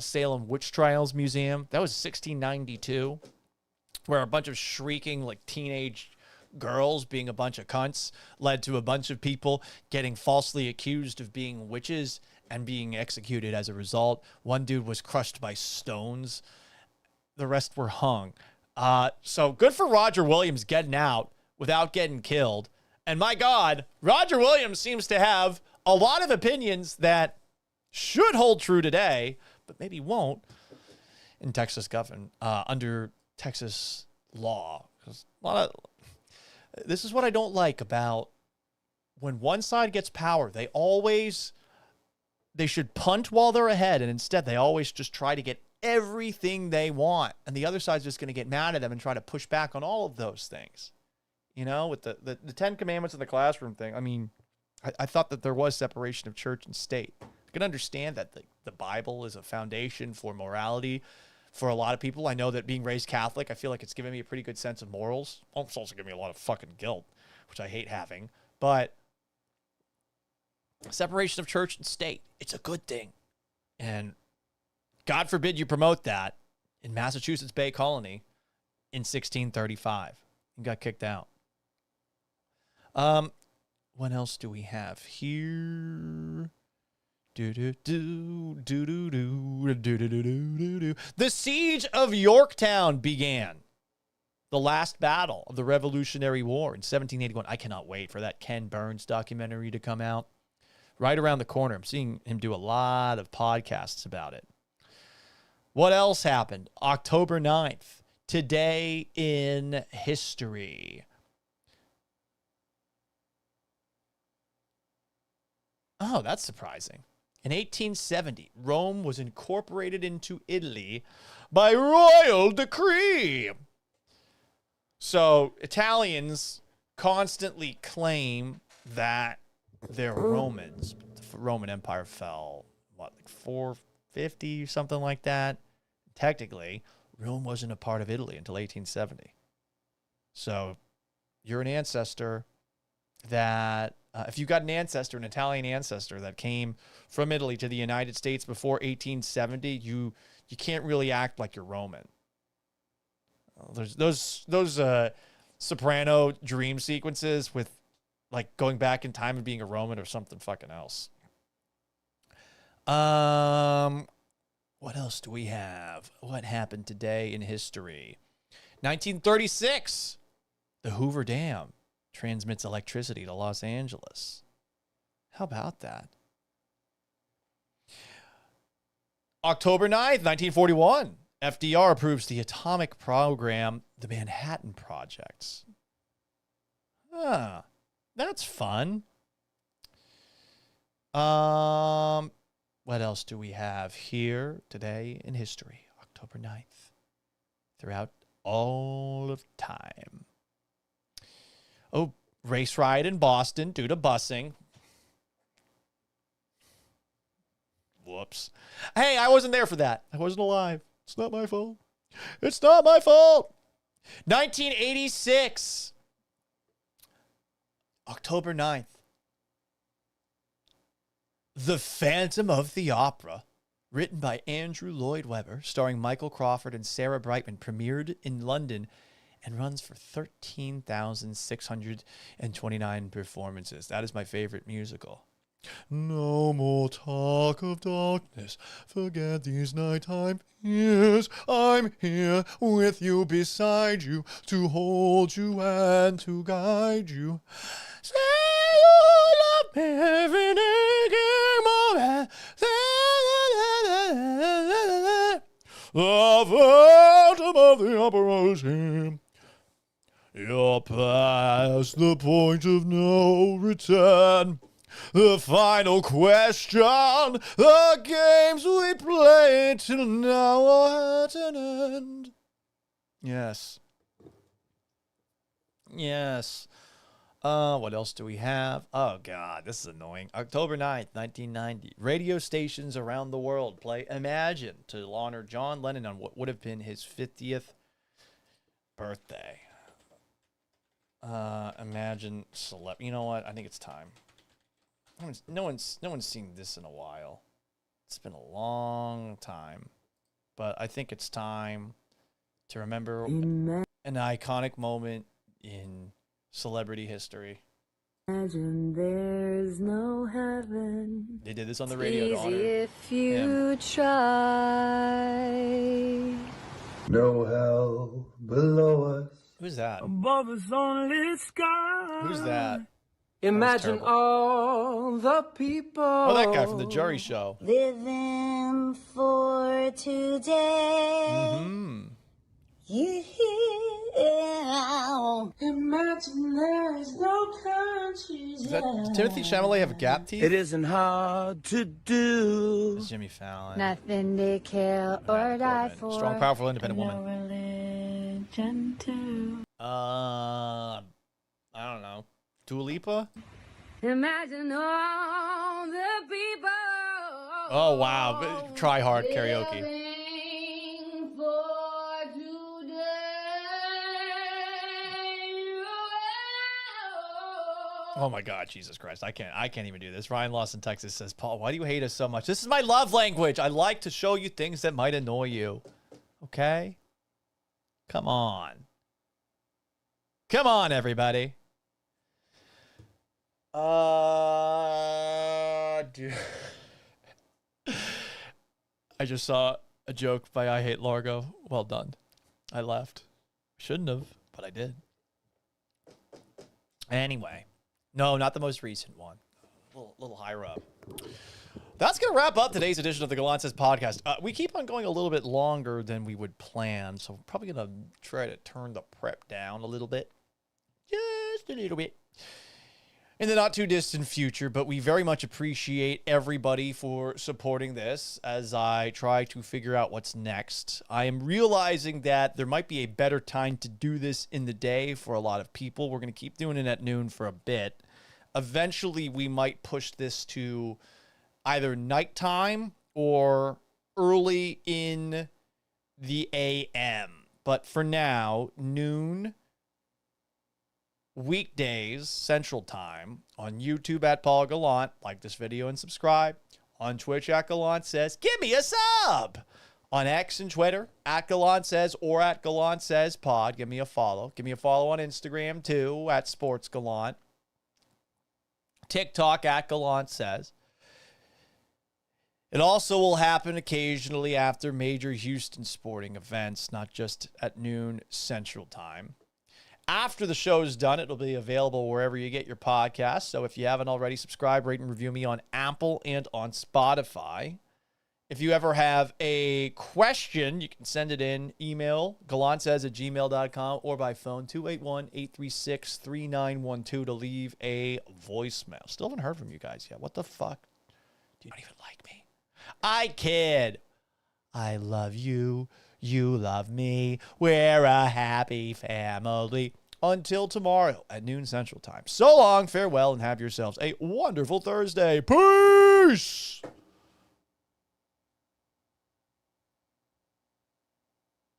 Salem Witch Trials Museum. That was 1692, where a bunch of shrieking, like, teenage girls being a bunch of cunts led to a bunch of people getting falsely accused of being witches and being executed as a result. One dude was crushed by stones. The rest were hung. So good for Roger Williams getting out without getting killed. And my God, Roger Williams seems to have a lot of opinions that should hold true today, but maybe won't in Texas government, under Texas law. This is what I don't like about when one side gets power. They always they should punt while they're ahead, and instead they always just try to get everything they want, and the other side's just going to get mad at them and try to push back on all of those things. You know, with the 10 Commandments in the classroom thing, I mean, I thought that there was separation of church and state. I can understand that the Bible is a foundation for morality for a lot of people. I know that being raised Catholic, I feel like it's given me a pretty good sense of morals. It's also given me a lot of fucking guilt, which I hate having. But separation of church and state, it's a good thing. And God forbid you promote that in Massachusetts Bay Colony in 1635 and got kicked out. What else do we have here? The Siege of Yorktown began. The last battle of the Revolutionary War in 1781. I cannot wait for that Ken Burns documentary to come out. Right around the corner. I'm seeing him do a lot of podcasts about it. What else happened? October 9th. Today in history. Oh, that's surprising. In 1870, Rome was incorporated into Italy by royal decree. So Italians constantly claim that they're Romans. The Roman Empire fell, like 450, something like that. Technically, Rome wasn't a part of Italy until 1870. So you're an ancestor that... if you got an ancestor, an Italian ancestor that came from Italy to the United States before 1870, you can't really act like you're Roman. There's those Soprano dream sequences with like going back in time and being a Roman or something fucking else. What else do we have? What happened today in history? 1936, the Hoover Dam transmits electricity to Los Angeles. How about that? October 9th, 1941, FDR approves the atomic program, the Manhattan Projects. That's fun. What else do we have here today in history? October 9th, throughout all of time. Oh, race riot in Boston due to busing. Whoops. Hey, I wasn't there for that. I wasn't alive. It's not my fault. It's not my fault. 1986. October 9th. The Phantom of the Opera, written by Andrew Lloyd Webber, starring Michael Crawford and Sarah Brightman, premiered in London and runs for 13,629 performances. That is my favorite musical. No more talk of darkness. Forget these nighttime fears. I'm here with you, beside you, to hold you and to guide you. Say you love me every waking moment. The Phantom of the Opera is here. You're past the point of no return. The final question, the games we played till now are at an end. Yes. Yes. What else do we have? Oh, God, this is annoying. October 9th, 1990. Radio stations around the world play Imagine to honor John Lennon on what would have been his 50th birthday. Imagine you know what? I think it's time. No one's seen this in a while. It's been a long time. But I think it's time to remember an iconic moment in celebrity history. Imagine there's no heaven. They did this on the radio to honor if you him. try. No hell below us. Who's that? Above us only sky. Who's that? Imagine all the people. Oh, that guy from the Jury Show. Living for today. Yeah. Imagine there's no countries Does Timothy Chalamet have gap teeth? It isn't hard to do. It's Jimmy Fallon. Nothing to kill or die for. Strong, powerful, independent woman. Religion too. I don't know. Dua Lipa? Imagine all the people. Oh, wow. Try hard karaoke. living for today. Oh my God, Jesus Christ. I can't even do this. Ryan Lawson, Texas says, Paul, why do you hate us so much? This is my love language. I like to show you things that might annoy you. Okay? Come on. Come on, everybody. Dude. I just saw a joke by I Hate Largo. Well done. I laughed. Shouldn't have, but I did. Anyway. No, not the most recent one. A little higher up. That's going to wrap up today's edition of the Gallant Says podcast. We keep on going a little bit longer than we would plan, so we're probably going to try to turn the prep down a little bit. Just a little bit. In the not too distant future, but we very much appreciate everybody for supporting this as I try to figure out what's next. I am realizing that there might be a better time to do this in the day for a lot of people. We're going to keep doing it at noon for a bit. Eventually, we might push this to either nighttime or early in the AM. But for now, noon, weekdays, Central Time, on YouTube at Paul Gallant. Like this video and subscribe. On Twitch at Gallant Says, give me a sub. On X and Twitter, at Gallant Says or at Gallant Says Pod. Give me a follow. Give me a follow on Instagram, too, at Sports Gallant. TikTok at Gallant Says. It also will happen occasionally after major Houston sporting events, not just at noon Central Time. After the show is done, it'll be available wherever you get your podcasts. So if you haven't already, subscribe, rate, and review me on Apple and on Spotify. If you ever have a question, you can send it in. Email, gallantsays@gmail.com, or by phone, 281-836-3912 to leave a voicemail. Still haven't heard from you guys yet. What the fuck? You don't even like me. I kid. I love you. You love me. We're a happy family. Until tomorrow at noon Central Time. So long, farewell, and have yourselves a wonderful Thursday. Peace!